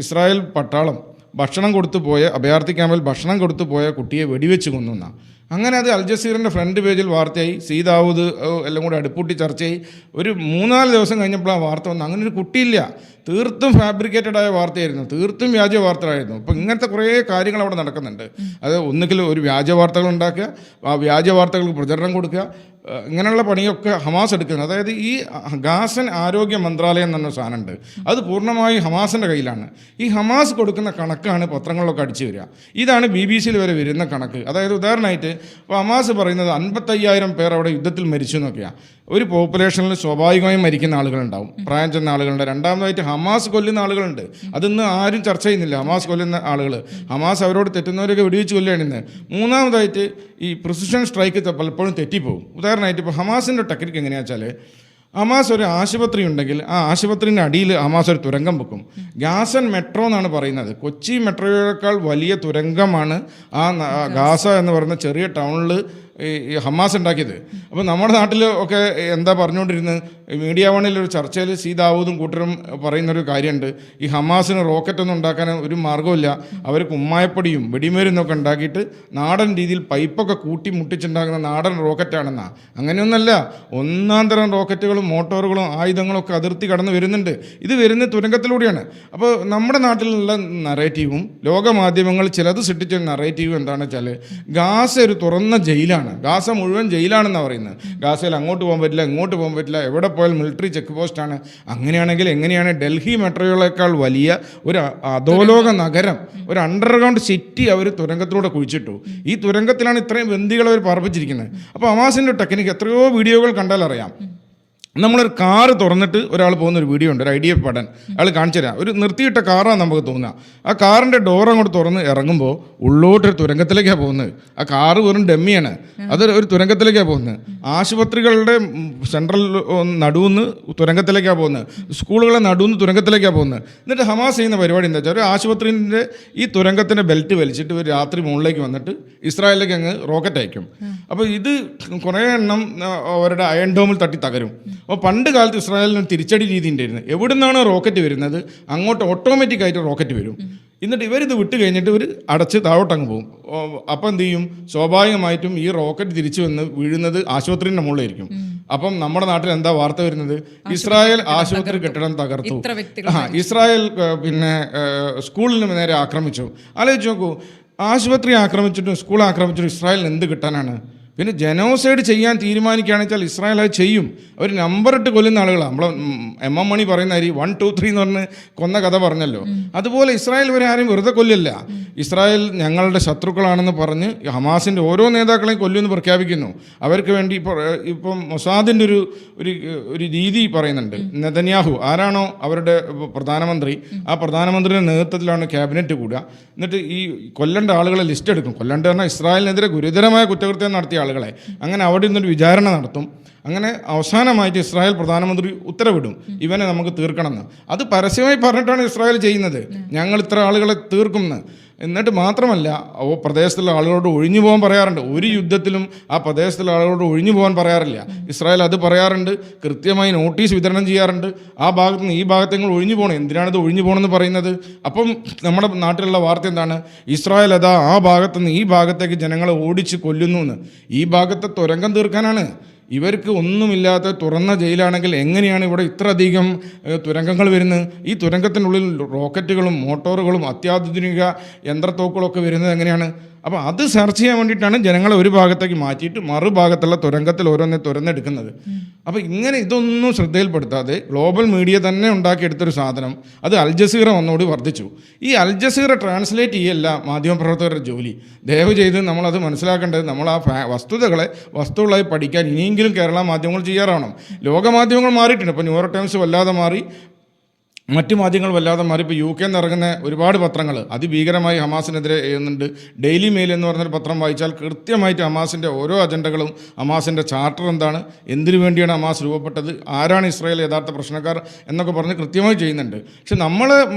ഇസ്രായേൽ പട്ടാളം ഭക്ഷണം കൊടുത്തു പോയ അഭയാർത്ഥി ക്യാമ്പിൽ ഭക്ഷണം കൊടുത്തു പോയ കുട്ടിയെ വെടിവെച്ച് കൊന്നുവെന്നാണ്. അങ്ങനെ അത് അൽ ജസീറിൻ്റെ ഫ്രണ്ട് പേജിൽ വാർത്തയായി, സി ദാവൂദ് എല്ലാം കൂടി അടുപ്പൂട്ടി ചർച്ചയായി. ഒരു 3-4 ദിവസം കഴിഞ്ഞപ്പോൾ ആ വാർത്ത വന്നു. അങ്ങനെ ഒരു കുട്ടിയില്ല. തീർത്തും ഫാബ്രിക്കേറ്റഡ് ആയ വാർത്തയായിരുന്നു, തീർത്തും വ്യാജ വാർത്തകളായിരുന്നു. അപ്പോൾ ഇങ്ങനത്തെ കുറേ കാര്യങ്ങൾ അവിടെ നടക്കുന്നുണ്ട്. അത് ഒന്നുകിൽ ഒരു വ്യാജ വാർത്തകൾ ഉണ്ടാക്കുക, ആ വ്യാജ വാർത്തകൾക്ക് പ്രചരണം കൊടുക്കുക, ഇങ്ങനെയുള്ള പണിയൊക്കെ ഹമാസ് എടുക്കുന്നത്. അതായത് ഈ ഗാസൻ ആരോഗ്യ മന്ത്രാലയം എന്നൊരു സാധനമുണ്ട്, അത് പൂർണ്ണമായും ഹമാസിൻ്റെ കയ്യിലാണ്. ഈ ഹമാസ് കൊടുക്കുന്ന കണക്കാണ് പത്രങ്ങളിലൊക്കെ അടിച്ചു വരിക. ഇതാണ് BBC വരെ വരുന്ന കണക്ക്. അതായത് ഉദാഹരണമായിട്ട് ഇപ്പോൾ ഹമാസ് പറയുന്നത് 55,000 പേർ അവിടെ യുദ്ധത്തിൽ മരിച്ചു എന്നൊക്കെയാണ്. ഒരു പോപ്പുലേഷനിൽ സ്വാഭാവികമായും മരിക്കുന്ന ആളുകളുണ്ടാവും, പ്രായം ചെന്ന ആളുകളുണ്ട്. രണ്ടാമതായിട്ട് ഹമാസ് കൊല്ലുന്ന ആളുകളുണ്ട്. അതൊന്നും ആരും ചർച്ച ചെയ്യുന്നില്ല. ഹമാസ് കൊല്ലുന്ന ആളുകൾ, ഹമാസ് അവരോട് തെറ്റുന്നവരൊക്കെ വെടിവെച്ച് കൊല്ലുകയാണ് ഇന്ന്. മൂന്നാമതായിട്ട് ഈ പ്രിസിഷൻ സ്ട്രൈക്ക് പലപ്പോഴും തെറ്റിപ്പോകും. ഉദാഹരണമായിട്ട് ഇപ്പോൾ ഹമാസിൻ്റെ ടെക്നിക്ക് എങ്ങനെയാണെന്ന് വെച്ചാൽ, ഹമാസ് ഒരു ആശുപത്രി ഉണ്ടെങ്കിൽ ആ ആശുപത്രിൻ്റെ അടിയിൽ ഹമാസ് ഒരു തുരങ്കം വെക്കും. ഗാസൻ മെട്രോ എന്നാണ് പറയുന്നത്. കൊച്ചി മെട്രോയേക്കാൾ വലിയ തുരങ്കമാണ് ഗാസ എന്ന് പറയുന്ന ചെറിയ ടൗണിൽ ഈ ഹമാസ് ഉണ്ടാക്കിയത്. അപ്പോൾ നമ്മുടെ നാട്ടിൽ ഒക്കെ എന്താ പറഞ്ഞുകൊണ്ടിരുന്നത്, മീഡിയ വണിലൊരു ചർച്ചയിൽ സി ദാവൂദും കൂട്ടരും പറയുന്നൊരു കാര്യമുണ്ട്, ഈ ഹമാസിന് റോക്കറ്റൊന്നും ഉണ്ടാക്കാൻ ഒരു മാർഗ്ഗമില്ല, അവർ കുമ്മായപ്പൊടിയും വെടിമരുന്നൊക്കെ ഉണ്ടാക്കിയിട്ട് നാടൻ രീതിയിൽ പൈപ്പൊക്കെ കൂട്ടി മുട്ടിച്ചുണ്ടാക്കുന്ന നാടൻ റോക്കറ്റാണെന്നാ. അങ്ങനെയൊന്നല്ല, ഒന്നാം തരം റോക്കറ്റുകളും മോട്ടോറുകളും ആയുധങ്ങളും ഒക്കെ അതിർത്തി കടന്ന് വരുന്നുണ്ട്. ഇത് വരുന്ന തുരങ്കത്തിലൂടെയാണ്. അപ്പോൾ നമ്മുടെ നാട്ടിലുള്ള നറേറ്റീവും ലോകമാധ്യമങ്ങൾ ചിലത് സൃഷ്ടിച്ച നറേറ്റീവും എന്താണെന്ന് വെച്ചാൽ ഗാസ ഒരു തുറന്ന ജയിലാണ്, ഗാസ മുഴുവൻ ജയിലാണെന്നാണ് പറയുന്നത്. ഗാസയിൽ അങ്ങോട്ട് പോകാൻ പറ്റില്ല, ഇങ്ങോട്ട് പോകാൻ പറ്റില്ല, എവിടെ പോയാൽ മിലിറ്ററി ചെക്ക് പോസ്റ്റാണ്. അങ്ങനെയാണെങ്കിൽ എങ്ങനെയാണ് ഡൽഹി മെട്രോകളേക്കാൾ വലിയ ഒരു അധോലോക നഗരം, ഒരു അണ്ടർഗ്രൗണ്ട് സിറ്റി അവർ തുരങ്കത്തിലൂടെ കുഴിച്ചിട്ടു. ഈ തുരങ്കത്തിലാണ് ഇത്രയും ബന്ദികൾ അവർ പാർപ്പിച്ചിരിക്കുന്നത്. അപ്പോൾ ഹമാസിൻ്റെ ടെക്നിക്ക് എത്രയോ വീഡിയോകൾ കണ്ടാൽ അറിയാം. നമ്മളൊരു കാറ് തുറന്നിട്ട് ഒരാൾ പോകുന്നൊരു വീഡിയോ ഉണ്ട്, ഒരു IDF പടൻ, അയാൾ കാണിച്ചു തരാം. ഒരു നിർത്തിയിട്ട കാറാണ് നമുക്ക് തോന്നുക. ആ കാറിൻ്റെ ഡോർ അങ്ങോട്ട് തുറന്ന് ഇറങ്ങുമ്പോൾ ഉള്ളോട്ടൊരു തുരങ്കത്തിലേക്കാണ് പോകുന്നത്. ആ കാറ് വെറും ഡമ്മിയാണ്, അത് ഒരു തുരങ്കത്തിലേക്കാണ് പോകുന്നത്. ആശുപത്രികളുടെ സെൻട്രൽ നടുവെന്ന് തുരങ്കത്തിലേക്കാണ് പോകുന്നത്, സ്കൂളുകളെ നടുവെന്ന് തുരങ്കത്തിലേക്കാണ് പോകുന്നത്. എന്നിട്ട് ഹമാസ് ചെയ്യുന്ന പരിപാടി എന്താ വെച്ചാൽ ഒരു ആശുപത്രിൻ്റെ ഈ തുരങ്കത്തിൻ്റെ ബെൽറ്റ് വലിച്ചിട്ട് ഒരു രാത്രി മുകളിലേക്ക് വന്നിട്ട് ഇസ്രായേലിലേക്ക് അങ്ങ് റോക്കറ്റ് അയക്കും. അപ്പോൾ ഇത് കുറേ എണ്ണം അവരുടെ അയൺ ഡോമിൽ തട്ടി തകരും. അപ്പോൾ പണ്ട് കാലത്ത് ഇസ്രായേലിന് തിരിച്ചടി രീതി ഉണ്ടായിരുന്നു. എവിടെ നിന്നാണ് റോക്കറ്റ് വരുന്നത് അങ്ങോട്ട് ഓട്ടോമാറ്റിക്കായിട്ട് റോക്കറ്റ് വരും. എന്നിട്ട് ഇവരിത് വിട്ട് കഴിഞ്ഞിട്ട് ഇവർ അടച്ച് താഴോട്ടങ്ങ് പോകും. അപ്പം എന്ത് ചെയ്യും, സ്വാഭാവികമായിട്ടും ഈ റോക്കറ്റ് തിരിച്ചു വന്ന് വീഴുന്നത് ആശുപത്രിൻ്റെ മുകളിലായിരിക്കും. അപ്പം നമ്മുടെ നാട്ടിൽ എന്താ വാർത്ത വരുന്നത്, ഇസ്രായേൽ ആശുപത്രി കെട്ടിടം തകർത്തു, ഇസ്രായേൽ പിന്നെ സ്കൂളിന് നേരെ ആക്രമിച്ചു. ആലോചിച്ച് നോക്കൂ, ആശുപത്രി ആക്രമിച്ചിട്ടും സ്കൂൾ ആക്രമിച്ചിട്ടും ഇസ്രായേലിന് എന്ത് കിട്ടാനാണ്? പിന്നെ ജനോസൈഡ് ചെയ്യാൻ തീരുമാനിക്കുകയാണെന്ന് വെച്ചാൽ ഇസ്രായേൽ അത് ചെയ്യും. അവർ നമ്പറിട്ട് കൊല്ലുന്ന ആളുകളാണ്. നമ്മൾ MM മണി പറയുന്ന അരി 1, 2, 3 എന്ന് പറഞ്ഞ് കൊന്ന കഥ പറഞ്ഞല്ലോ. അതുപോലെ ഇസ്രായേൽ ഇവരെ ആരും വെറുതെ കൊല്ലില്ല. ഇസ്രായേൽ ഞങ്ങളുടെ ശത്രുക്കളാണെന്ന് പറഞ്ഞ് ഹമാസിൻ്റെ ഓരോ നേതാക്കളെയും കൊല്ലുമെന്ന് പ്രഖ്യാപിക്കുന്നു. അവർക്ക് വേണ്ടി ഇപ്പം മൊസാദിൻ്റെ ഒരു രീതി പറയുന്നുണ്ട്. നെതന്യാഹു ആരാണോ അവരുടെ പ്രധാനമന്ത്രി, ആ പ്രധാനമന്ത്രിയുടെ നേതൃത്വത്തിലാണ് ക്യാബിനറ്റ് കൂടുക. എന്നിട്ട് ഈ കൊല്ലേണ്ട ആളുകളെ ലിസ്റ്റ് എടുക്കും. കൊല്ലേണ്ട പറഞ്ഞാൽ ഇസ്രായേലിനെതിരെ ഗുരുതരമായ കുറ്റകൃത്യം നടത്തിയ ആളുകളെ അങ്ങനെ അവിടെ നിന്നൊരു വിചാരണ നടത്തും. അങ്ങനെ അവസാനമായിട്ട് ഇസ്രായേൽ പ്രധാനമന്ത്രി ഉത്തരവിടും ഇവനെ നമുക്ക് തീർക്കണമെന്ന്. അത് പരസ്യമായി പറഞ്ഞിട്ടാണ് ഇസ്രായേൽ ചെയ്യുന്നത്, ഞങ്ങൾ ഇത്ര ആളുകളെ തീർക്കുമെന്ന്. എന്നിട്ട് മാത്രമല്ല, പ്രദേശത്തുള്ള ആളുകളോട് ഒഴിഞ്ഞു പോകാൻ പറയാറുണ്ട്. ഒരു യുദ്ധത്തിലും ആ പ്രദേശത്തുള്ള ആളുകളോട് ഒഴിഞ്ഞു പോകാൻ പറയാറില്ല. ഇസ്രായേൽ അത് പറയാറുണ്ട്, കൃത്യമായി നോട്ടീസ് വിതരണം ചെയ്യാറുണ്ട്. ആ ഭാഗത്ത് നിന്ന് ഈ ഭാഗത്ത് നിങ്ങൾ ഒഴിഞ്ഞു പോകണം, എന്തിനാണിത് ഒഴിഞ്ഞു പോകണമെന്ന് പറയുന്നത്? അപ്പം നമ്മുടെ നാട്ടിലുള്ള വാർത്ത എന്താണ്, ഇസ്രായേൽ അതാ ആ ഭാഗത്ത് നിന്ന് ഈ ഭാഗത്തേക്ക് ജനങ്ങളെ ഓടിച്ച് കൊല്ലുന്നു എന്ന്. ഈ ഭാഗത്തെ തുരങ്കം തീർക്കാനാണ്. ഇവർക്ക് ഒന്നുമില്ലാത്ത തുറന്ന ജയിലാണെങ്കിൽ എങ്ങനെയാണ് ഇവിടെ ഇത്രയധികം തുരങ്കങ്ങൾ വരുന്നത്? ഈ തുരങ്കത്തിനുള്ളിൽ റോക്കറ്റുകളും മോട്ടോറുകളും അത്യാധുനിക യന്ത്രത്തോക്കുകളൊക്കെ വരുന്നത് എങ്ങനെയാണ്? അപ്പോൾ അത് സെർച്ച് ചെയ്യാൻ വേണ്ടിയിട്ടാണ് ജനങ്ങളെ ഒരു ഭാഗത്തേക്ക് മാറ്റിയിട്ട് മറുഭാഗത്തുള്ള തുരങ്കത്തിൽ ഓരോന്നെ തുരന്നെടുക്കുന്നത്. അപ്പോൾ ഇങ്ങനെ ഇതൊന്നും ശ്രദ്ധയിൽപ്പെടുത്താതെ ഗ്ലോബൽ മീഡിയ തന്നെ ഉണ്ടാക്കിയെടുത്തൊരു സാധനം, അത് അൽ ജസീറ ഒന്നുകൂടി വർദ്ധിച്ചു. ഈ അൽ ജസീറ ട്രാൻസ്ലേറ്റ് ചെയ്യല്ല മാധ്യമപ്രവർത്തകരുടെ ജോലി. ദയവ് ചെയ്ത് നമ്മളത് മനസ്സിലാക്കേണ്ടത്, നമ്മൾ ആ വസ്തുക്കളായി പഠിക്കാൻ ഇനിയെങ്കിലും കേരള മാധ്യമങ്ങൾ ചെയ്യാറാവണം. ലോകമാധ്യമങ്ങൾ മാറിയിട്ടുണ്ട്. ഇപ്പോൾ ന്യൂയോർക്ക് ടൈംസ് വല്ലാതെ മാറി, മറ്റു മാധ്യമങ്ങൾ വല്ലാതെ മാറി. ഇപ്പോൾ UK നിന്ന് ഇറങ്ങുന്ന ഒരുപാട് പത്രങ്ങൾ അതിഭീകരമായി ഹമാസിനെതിരെ എഴുതുന്നുണ്ട്. ഡെയിലി മെയിൽ എന്ന് പറഞ്ഞൊരു പത്രം വായിച്ചാൽ കൃത്യമായിട്ട് ഹമാസിൻ്റെ ഓരോ അജണ്ടകളും, ഹമാസിൻ്റെ ചാർട്ടർ എന്താണ്, എന്തിനു വേണ്ടിയാണ് ഹമാസ് രൂപപ്പെട്ടത്, ആരാണ് ഇസ്രായേൽ യഥാർത്ഥ പ്രശ്നക്കാർ എന്നൊക്കെ പറഞ്ഞ് കൃത്യമായി ചെയ്യുന്നുണ്ട്. പക്ഷെ നമ്മൾ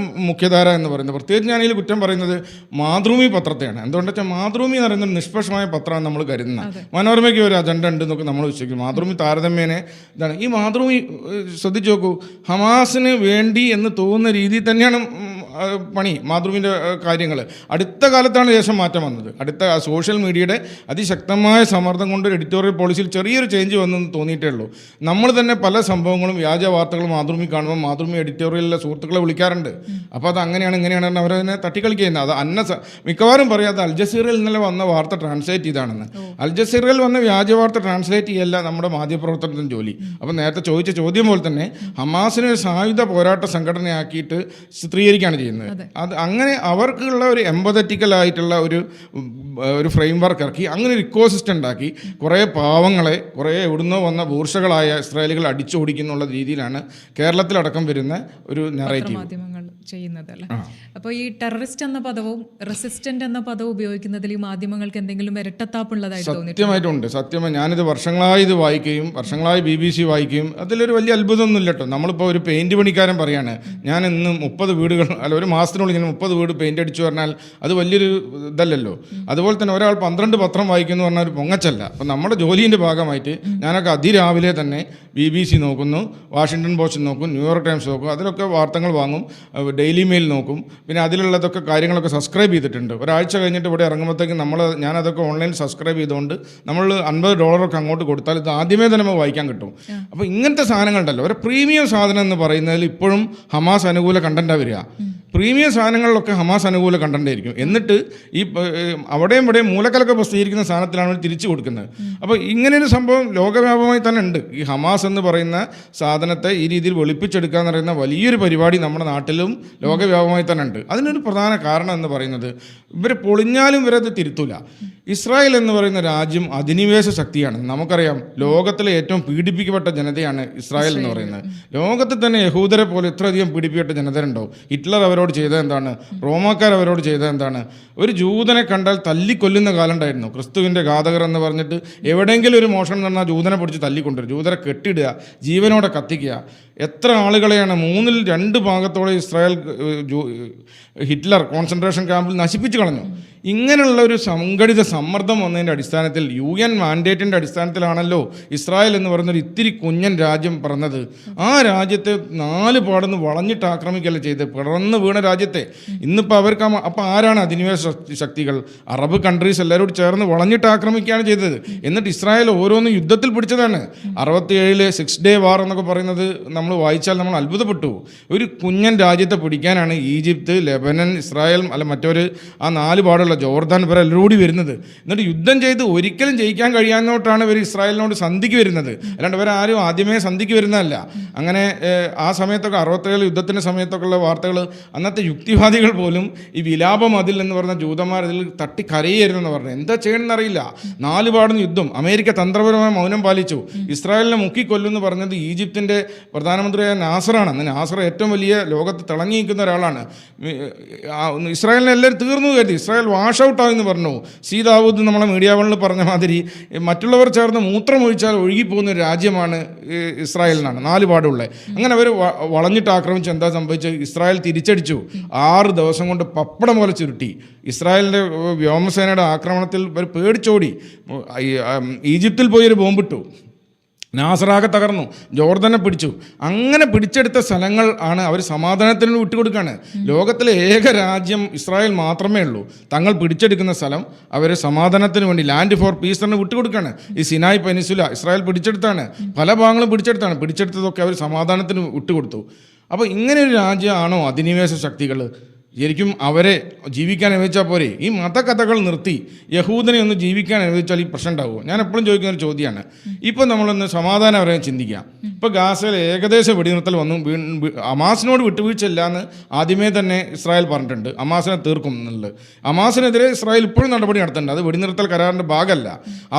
മുഖ്യധാര എന്ന് പറയുന്നത്, പ്രത്യേകിച്ച് ഞാനതിൽ കുറ്റം പറയുന്നത് മാതൃഭൂമി പത്രത്തെയാണ്. എന്തുകൊണ്ടെന്ന് വെച്ചാൽ മാതൃഭൂമി എന്ന് പറയുന്നത് നിഷ്പക്ഷമായ പത്രമാണ് നമ്മൾ കരുതുന്നത്. മനോരമയ്ക്ക് ഒരു അജണ്ട ഉണ്ടെന്നൊക്കെ നമ്മൾ വിശ്വസിക്കും. മാതൃഭൂമി താരതമ്യേന ഇതാണ്. ഈ മാതൃഭൂമി ശ്രദ്ധിച്ചു നോക്കൂ, ഹമാസിന് വേണ്ടി എന്ന് തോന്നുന്ന രീതിയിൽ തന്നെയാണ് പണി മാതൃഭൂമിൻ്റെ കാര്യങ്ങൾ. അടുത്ത കാലത്താണ് ശേഷം മാറ്റം വന്നത്. അടുത്ത സോഷ്യൽ മീഡിയയുടെ അതിശക്തമായ സമ്മർദ്ദം കൊണ്ട് എഡിറ്റോറിയൽ പോളിസിയിൽ ചെറിയൊരു ചേഞ്ച് വന്നെന്ന് തോന്നിയിട്ടേ ഉള്ളൂ. നമ്മൾ തന്നെ പല സംഭവങ്ങളും വ്യാജ വാർത്തകളും മാതൃഭൂമി കാണുമ്പോൾ മാതൃഭൂമി എഡിറ്റോറിയലിലെ സുഹൃത്തുക്കളെ വിളിക്കാറുണ്ട്. അപ്പോൾ അത് അങ്ങനെയാണ് ഇങ്ങനെയാണ് അവരതിനെ തട്ടിക്കളിക്കുന്നത്. അത് മിക്കവാറും പറയാതെ അൽ ജസീറയിൽ ഇന്നലെ വന്ന വാർത്ത ട്രാൻസ്ലേറ്റ് ചെയ്താണെന്ന്. അൽ ജസീറയിൽ വന്ന വ്യാജ വാർത്ത ട്രാൻസ്ലേറ്റ് ചെയ്യല്ല നമ്മുടെ മാധ്യമപ്രവർത്തനത്തിൻ്റെ ജോലി. അപ്പോൾ നേരത്തെ ചോദിച്ച ചോദ്യം പോലെ തന്നെ ഹമാസിനെ ഒരു സായുധ പോരാട്ട സംഘടനയാക്കിയിട്ട് ചിത്രീകരിക്കുകയാണ് ചെയ്യുന്നത്. അത് അങ്ങനെ അവർക്കുള്ള ഒരു എമ്പതറ്റിക്കൽ ആയിട്ടുള്ള ഒരു ഫ്രെയിം വർക്ക് ഇറക്കി അങ്ങനെ ഒരു ഇക്കോസിസ്റ്റം ഉണ്ടാക്കി കുറേ പാവങ്ങളെ, കുറേ എവിടുന്നോ വന്ന ബൂർഷകളായ ഇസ്രായേലികൾ അടിച്ചോടിക്കുന്നുള്ള രീതിയിലാണ് കേരളത്തിലടക്കം വരുന്ന ഒരു നറേറ്റീവ്. ചെയ്യുന്നത് അല്ലേ. അപ്പോൾ ഈ ടെററിസ്റ്റ് എന്ന പദവും റെസിസ്റ്റന്റ് എന്ന പദവും ഉപയോഗിക്കുന്നതിൽ ഈ മാധ്യമങ്ങൾക്ക് എന്തെങ്കിലും ഇരട്ടത്താപ്പുള്ളതായിട്ട് തോന്നിയിട്ടുണ്ട്? സത്യമായിട്ടുണ്ട്. സത്യമായി ഞാനിത് വർഷങ്ങളായി ഇത് വായിക്കുകയും വർഷങ്ങളായി BBC വായിക്കുകയും അതിലൊരു വലിയ അത്ഭുതമൊന്നുമില്ല കേട്ടോ. നമ്മളിപ്പോൾ ഒരു പെയിൻറ് പണിക്കാരൻ പറയാണ് ഞാൻ ഇന്ന് 30 വീടുകൾ അല്ല ഒരു മാസത്തിനുള്ളിൽ ഇങ്ങനെ 30 വീട് പെയിൻ്റ് അടിച്ചു പറഞ്ഞാൽ അത് വലിയൊരു ഇതല്ലല്ലോ. അതുപോലെ തന്നെ ഒരാൾ 12 പത്രം വായിക്കുന്നു പറഞ്ഞാൽ ഒരു പൊങ്ങച്ചല്ല. അപ്പം നമ്മുടെ ജോലീൻ്റെ ഭാഗമായിട്ട് ഞാനൊക്കെ അതിരാവിലെ തന്നെ BBC നോക്കുന്നു, വാഷിങ്ടൺ പോസ്റ്റ് നോക്കും, ന്യൂയോർക്ക് ടൈംസ് നോക്കും, അതിലൊക്കെ വാർത്തകൾ വാങ്ങും, ഡെയിലി മെയിൽ നോക്കും. പിന്നെ അതിലുള്ളതൊക്കെ കാര്യങ്ങളൊക്കെ സബ്സ്ക്രൈബ് ചെയ്തിട്ടുണ്ട്. ഒരാഴ്ച കഴിഞ്ഞിട്ട് ഇവിടെ ഇറങ്ങുമ്പോഴത്തേക്ക് ഞാനതൊക്കെ ഓൺലൈൻ സബ്സ്ക്രൈബ് ചെയ്തുകൊണ്ട് നമ്മൾ $50 അങ്ങോട്ട് കൊടുത്താൽ ഇത് ആദ്യമേ തന്നെ നമുക്ക് വായിക്കാൻ കിട്ടും. അപ്പോൾ ഇങ്ങനത്തെ സാധനങ്ങളുണ്ടല്ലോ, ഒരു പ്രീമിയം സാധനം എന്ന് പറയുന്നതിൽ ഇപ്പോഴും ഹമാസ് അനുകൂല കണ്ടന്റാണ് വരിക. പ്രീമിയം സാധനങ്ങളിലൊക്കെ ഹമാസ് അനുകൂല കണ്ടന്റ് ആയിരിക്കും. എന്നിട്ട് ഈ അവിടെയും ഇവിടെയും മൂലക്കലൊക്കെ പ്രസിദ്ധീകരിക്കുന്ന സാധനത്തിലാണ് അവർ തിരിച്ചു കൊടുക്കുന്നത്. അപ്പോൾ ഇങ്ങനെയൊരു സംഭവം ലോകവ്യാപകമായി തന്നെ ഉണ്ട്. ഈ ഹമാസ് എന്ന് പറയുന്ന സാധനത്തെ ഈ രീതിയിൽ വെളുപ്പിച്ചെടുക്കുക എന്ന് പറയുന്ന വലിയൊരു പരിപാടി നമ്മുടെ നാട്ടിലും ലോകവ്യാപകമായി തന്നെ ഉണ്ട്. അതിനൊരു പ്രധാന കാരണം എന്ന് പറയുന്നത് ഇവർ പൊളിഞ്ഞാലും ഇവരത് തിരുത്തൂല. ഇസ്രായേൽ എന്ന് പറയുന്ന രാജ്യം അധിനിവേശ ശക്തിയാണ്. നമുക്കറിയാം ലോകത്തിലെ ഏറ്റവും പീഡിപ്പിക്കപ്പെട്ട ജനതയാണ് ഇസ്രായേൽ എന്ന് പറയുന്നത്. ലോകത്തിൽ തന്നെ യഹൂദരെ പോലെ ഇത്രയധികം പീഡിപ്പിക്കപ്പെട്ട ജനതരുണ്ടോ? ഹിറ്റ്ലർ അവരോട് ചെയ്തത് എന്താണ്? റോമാക്കാർ അവരോട് ചെയ്തത് എന്താണ്? ഒരു ജൂതനെ കണ്ടാൽ തല്ലിക്കൊല്ലുന്ന കാലം ഉണ്ടായിരുന്നു. ക്രിസ്തുവിൻ്റെ ഘാതകർ എന്ന് പറഞ്ഞിട്ട് എവിടെയെങ്കിലും ഒരു മോഷണം നടന്നാൽ ജൂതനെ പിടിച്ച് തല്ലിക്കൊണ്ടുവരും, ജൂതരെ കെട്ടിടുക, ജീവനോടെ കത്തിക്കുക. എത്ര ആളുകളെയാണ് 2 ഭാഗത്തോടെ ഇസ്രായേൽ ഹിറ്റ്ലർ കോൺസെൻട്രേഷൻ ക്യാമ്പിൽ നശിപ്പിച്ചു കളഞ്ഞു. ഇങ്ങനെയുള്ള ഒരു സംഘടിത സമ്മർദ്ദം വന്നതിൻ്റെ അടിസ്ഥാനത്തിൽ UN മാൻഡേറ്റിൻ്റെ അടിസ്ഥാനത്തിലാണല്ലോ ഇസ്രായേൽ എന്ന് പറയുന്നൊരു ഇത്തിരി കുഞ്ഞൻ രാജ്യം പിറന്നത്. ആ രാജ്യത്തെ 4 പാടുന്ന് വളഞ്ഞിട്ട് ആക്രമിക്കുകയല്ല ചെയ്ത്, പിറന്ന് വീണ രാജ്യത്തെ ഇന്നിപ്പോൾ അവർക്ക് അപ്പോൾ ആരാണ് അധിനിവേശ ശക്തികൾ? അറബ് കൺട്രീസ് എല്ലാവരോട് ചേർന്ന് വളഞ്ഞിട്ട് ആക്രമിക്കുകയാണ് ചെയ്തത്. എന്നിട്ട് ഇസ്രായേൽ ഓരോന്നും യുദ്ധത്തിൽ പിടിച്ചതാണ്. 67 6 ഡേ വാർ എന്നൊക്കെ പറയുന്നത് നമ്മൾ വായിച്ചാൽ നമ്മൾ അത്ഭുതപ്പെട്ടു. ഒരു കുഞ്ഞൻ രാജ്യത്തെ പിടിക്കാനാണ് ഈജിപ്ത്, ലെബനൻ, ഇസ്രായേൽ അല്ല മറ്റൊരു ആ 4 പാടുള്ള ജോർദാൻ ഇവരെ എല്ലാവരും കൂടി വരുന്നത്. എന്നിട്ട് യുദ്ധം ചെയ്ത് ഒരിക്കലും ജയിക്കാൻ കഴിയാവുന്നോട്ടാണ് ഇവർ ഇസ്രായേലിനോട് സന്ധിക്ക് വരുന്നത്. അല്ലാണ്ട് ഇവരാരും ആദ്യമേ സന്ധിക്ക് വരുന്നതല്ല. അങ്ങനെ ആ സമയത്തൊക്കെ 67 യുദ്ധത്തിൻ്റെ സമയത്തൊക്കെ ഉള്ള വാർത്തകൾ അന്നത്തെ യുക്തിവാദികൾ പോലും ഈ വിലാപം അതിൽ എന്ന് പറഞ്ഞ ജൂതന്മാർ ഇതിൽ തട്ടി കരയായിരുന്നെന്ന് പറഞ്ഞു. എന്താ ചെയ്യണമെന്നറിയില്ല. 4 പാടുന്ന യുദ്ധം. അമേരിക്ക തന്ത്രപരമായ മൗനം പാലിച്ചു. ഇസ്രായേലിനെ മുക്കിക്കൊല്ലുമെന്ന് പറഞ്ഞത് ഈജിപ്തിൻ്റെ പ്രധാനമന്ത്രിയായ നാസറാണ്. അന്ന് നാസർ ഏറ്റവും വലിയ ലോകത്ത് തിളങ്ങി നിൽക്കുന്ന ഒരാളാണ്. ഇസ്രായേലിനെ എല്ലാവരും തീർന്നു കരുതി. ഇസ്രായേൽ വാഷ് ഔട്ടായെന്ന് പറഞ്ഞു. സീദാവൂദ് നമ്മളെ മീഡിയ വണ്ണിൽ പറഞ്ഞ മാതിരി മറ്റുള്ളവർ ചേർന്ന് മൂത്രമൊഴിച്ചാൽ ഒഴുകിപ്പോകുന്ന ഒരു രാജ്യമാണ് ഇസ്രായേൽ എന്നാണ് 4 പാടുള്ളത്. അങ്ങനെ അവർ വളഞ്ഞിട്ട് ആക്രമിച്ച് എന്താ സംഭവിച്ചത്? ഇസ്രായേൽ തിരിച്ചടിച്ചു. 6 ദിവസം കൊണ്ട് പപ്പടം പോലെ ചുരുട്ടി. ഇസ്രായേലിൻ്റെ വ്യോമസേനയുടെ ആക്രമണത്തിൽ ഇവർ പേടിച്ചോടി. ഈജിപ്തിൽ പോയി ഒരു ബോംബിട്ടു. നാസറാകെ തകർന്നു. ജോർദനെ പിടിച്ചു. അങ്ങനെ പിടിച്ചെടുത്ത സ്ഥലങ്ങൾ ആണ് അവർ സമാധാനത്തിന് വിട്ടുകൊടുക്കുകയാണ്. ലോകത്തിലെ ഏക രാജ്യം ഇസ്രായേൽ മാത്രമേ ഉള്ളൂ തങ്ങൾ പിടിച്ചെടുക്കുന്ന സ്ഥലം അവർ സമാധാനത്തിന് വേണ്ടി ലാൻഡ് ഫോർ പീസ് തന്നെ വിട്ടുകൊടുക്കുകയാണ്. ഈ സിനായ് പെനിസുല ഇസ്രായേൽ പിടിച്ചെടുത്താണ്. പല ഭാഗങ്ങളും പിടിച്ചെടുത്താണ്. പിടിച്ചെടുത്തതൊക്കെ അവർ സമാധാനത്തിന് വിട്ടുകൊടുത്തു. അപ്പോൾ ഇങ്ങനെയൊരു രാജ്യമാണോ അധിനിവേശ ശക്തികൾ? ശരിക്കും അവരെ ജീവിക്കാൻ അനുവദിച്ചാൽ പോരെ? ഈ മതകഥകൾ നിർത്തി യഹൂദനെ ഒന്ന് ജീവിക്കാൻ അനുവദിച്ചാൽ ഈ പ്രശ്നം ഉണ്ടാവുമോ? ഞാൻ എപ്പോഴും ചോദിക്കുന്ന ഒരു ചോദ്യമാണ്. ഇപ്പോൾ നമ്മളൊന്ന് സമാധാനപരമായി ചിന്തിക്കാം. ഇപ്പോൾ ഗാസയിൽ ഏകദേശം വെടിനിർത്തൽ വന്നു. ഹമാസിനോട് വിട്ടുവീഴ്ചയില്ല എന്ന് ആദ്യമേ തന്നെ ഇസ്രായേൽ പറഞ്ഞിട്ടുണ്ട്. ഹമാസിനെ തീർക്കും എന്നുള്ളത്. ഹമാസിനെതിരെ ഇസ്രായേൽ ഇപ്പോഴും നടപടി നടത്തുന്നുണ്ട്. അത് വെടിനിർത്തൽ കരാറിൻ്റെ ഭാഗമല്ല.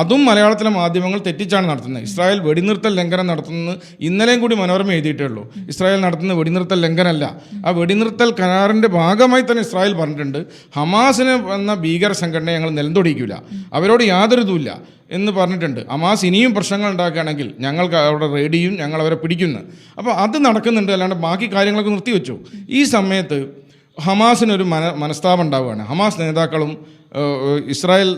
അതും മലയാളത്തിലെ മാധ്യമങ്ങൾ തെറ്റിച്ചാണ് നടത്തുന്നത്. ഇസ്രായേൽ വെടിനിർത്തൽ ലംഘനം നടത്തുന്നത് ഇന്നലെയും കൂടി മനോരമ എഴുതിയിട്ടേ ഉള്ളൂ. ഇസ്രായേൽ നടത്തുന്ന വെടിനിർത്തൽ ലംഘനമല്ല. ആ വെടിനിർത്തൽ കരാറിൻ്റെ ഭാഗമായി തന്നെ ഇസ്രായേൽ പറഞ്ഞിട്ടുണ്ട്, ഹമാസിന് എന്ന ഭീകര സംഘടനയെ ഞങ്ങൾ നിലംതൊടിക്കില്ല, അവരോട് യാതൊരു ഇതുമില്ല എന്ന് പറഞ്ഞിട്ടുണ്ട്. ഹമാസ് ഇനിയും പ്രശ്നങ്ങൾ ഉണ്ടാക്കുകയാണെങ്കിൽ ഞങ്ങൾക്ക് അവിടെ റെയ്ഡ് ചെയ്യും, ഞങ്ങൾ അവരെ പിടിക്കുന്നു. അപ്പോൾ അത് നടക്കുന്നുണ്ട്. അല്ലാണ്ട് ബാക്കി കാര്യങ്ങളൊക്കെ നിർത്തിവെച്ചു. ഈ സമയത്ത് ഹമാസിനൊരു മനസ്താപം ഉണ്ടാവുകയാണ്. ഹമാസ് നേതാക്കളും ഇസ്രായേൽ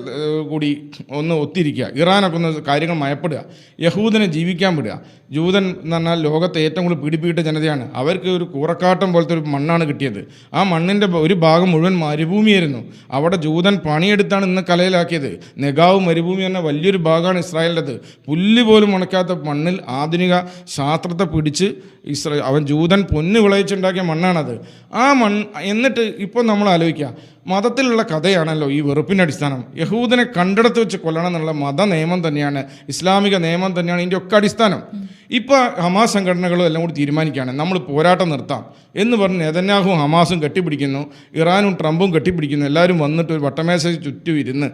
കൂടി ഒന്ന് ഒത്തിരിക്കുക, ഇറാനൊക്കെ ഒന്ന് കാര്യങ്ങൾ മയപ്പെടുക, യഹൂദനെ ജീവിക്കാൻ വിടുക. ജൂതൻ എന്ന് പറഞ്ഞാൽ ലോകത്തെ ഏറ്റവും കൂടുതൽ പീഡിപ്പിക്കപ്പെട്ട ജനതയാണ്. അവർക്ക് ഒരു കൂറക്കാട്ടം പോലത്തെ ഒരു മണ്ണാണ് കിട്ടിയത്. ആ മണ്ണിൻ്റെ ഒരു ഭാഗം മുഴുവൻ മരുഭൂമിയായിരുന്നു. അവിടെ ജൂതൻ പണിയെടുത്താണ് ഇന്ന് കലയിലാക്കിയത്. നെഗാവ് മരുഭൂമി എന്ന വലിയൊരു ഭാഗമാണ് ഇസ്രായേലിൻ്റെത്. പുല്ല് പോലും ഉണക്കാത്ത മണ്ണിൽ ആധുനിക ശാസ്ത്രത്തെ പിടിച്ച് അവൻ ജൂതൻ പൊന്ന് വിളയിച്ചുണ്ടാക്കിയ മണ്ണാണത്. ആ എന്നിട്ട് ഇപ്പോൾ നമ്മൾ ആലോചിക്കുക, മതത്തിലുള്ള കഥയാണല്ലോ ഈ വെറുപ്പിൻ്റെ അടിസ്ഥാനം. യഹൂദനെ കണ്ടിടത്ത് വെച്ച് കൊല്ലണം എന്നുള്ള മത നിയമം തന്നെയാണ്, ഇസ്ലാമിക നിയമം തന്നെയാണ് ഇതിൻ്റെ ഒക്കെ അടിസ്ഥാനം. ഇപ്പോൾ ഹമാസ് സംഘടനകളും എല്ലാം കൂടി തീരുമാനിക്കുകയാണ് നമ്മൾ പോരാട്ടം നിർത്താം എന്ന് പറഞ്ഞ് നെതന്യാഹുവും ഹമാസും കെട്ടിപ്പിടിക്കുന്നു, ഇറാനും ട്രംപും കെട്ടിപ്പിടിക്കുന്നു. എല്ലാവരും വന്നിട്ട് ഒരു വട്ടമേശ ചുറ്റും ഇരുന്ന്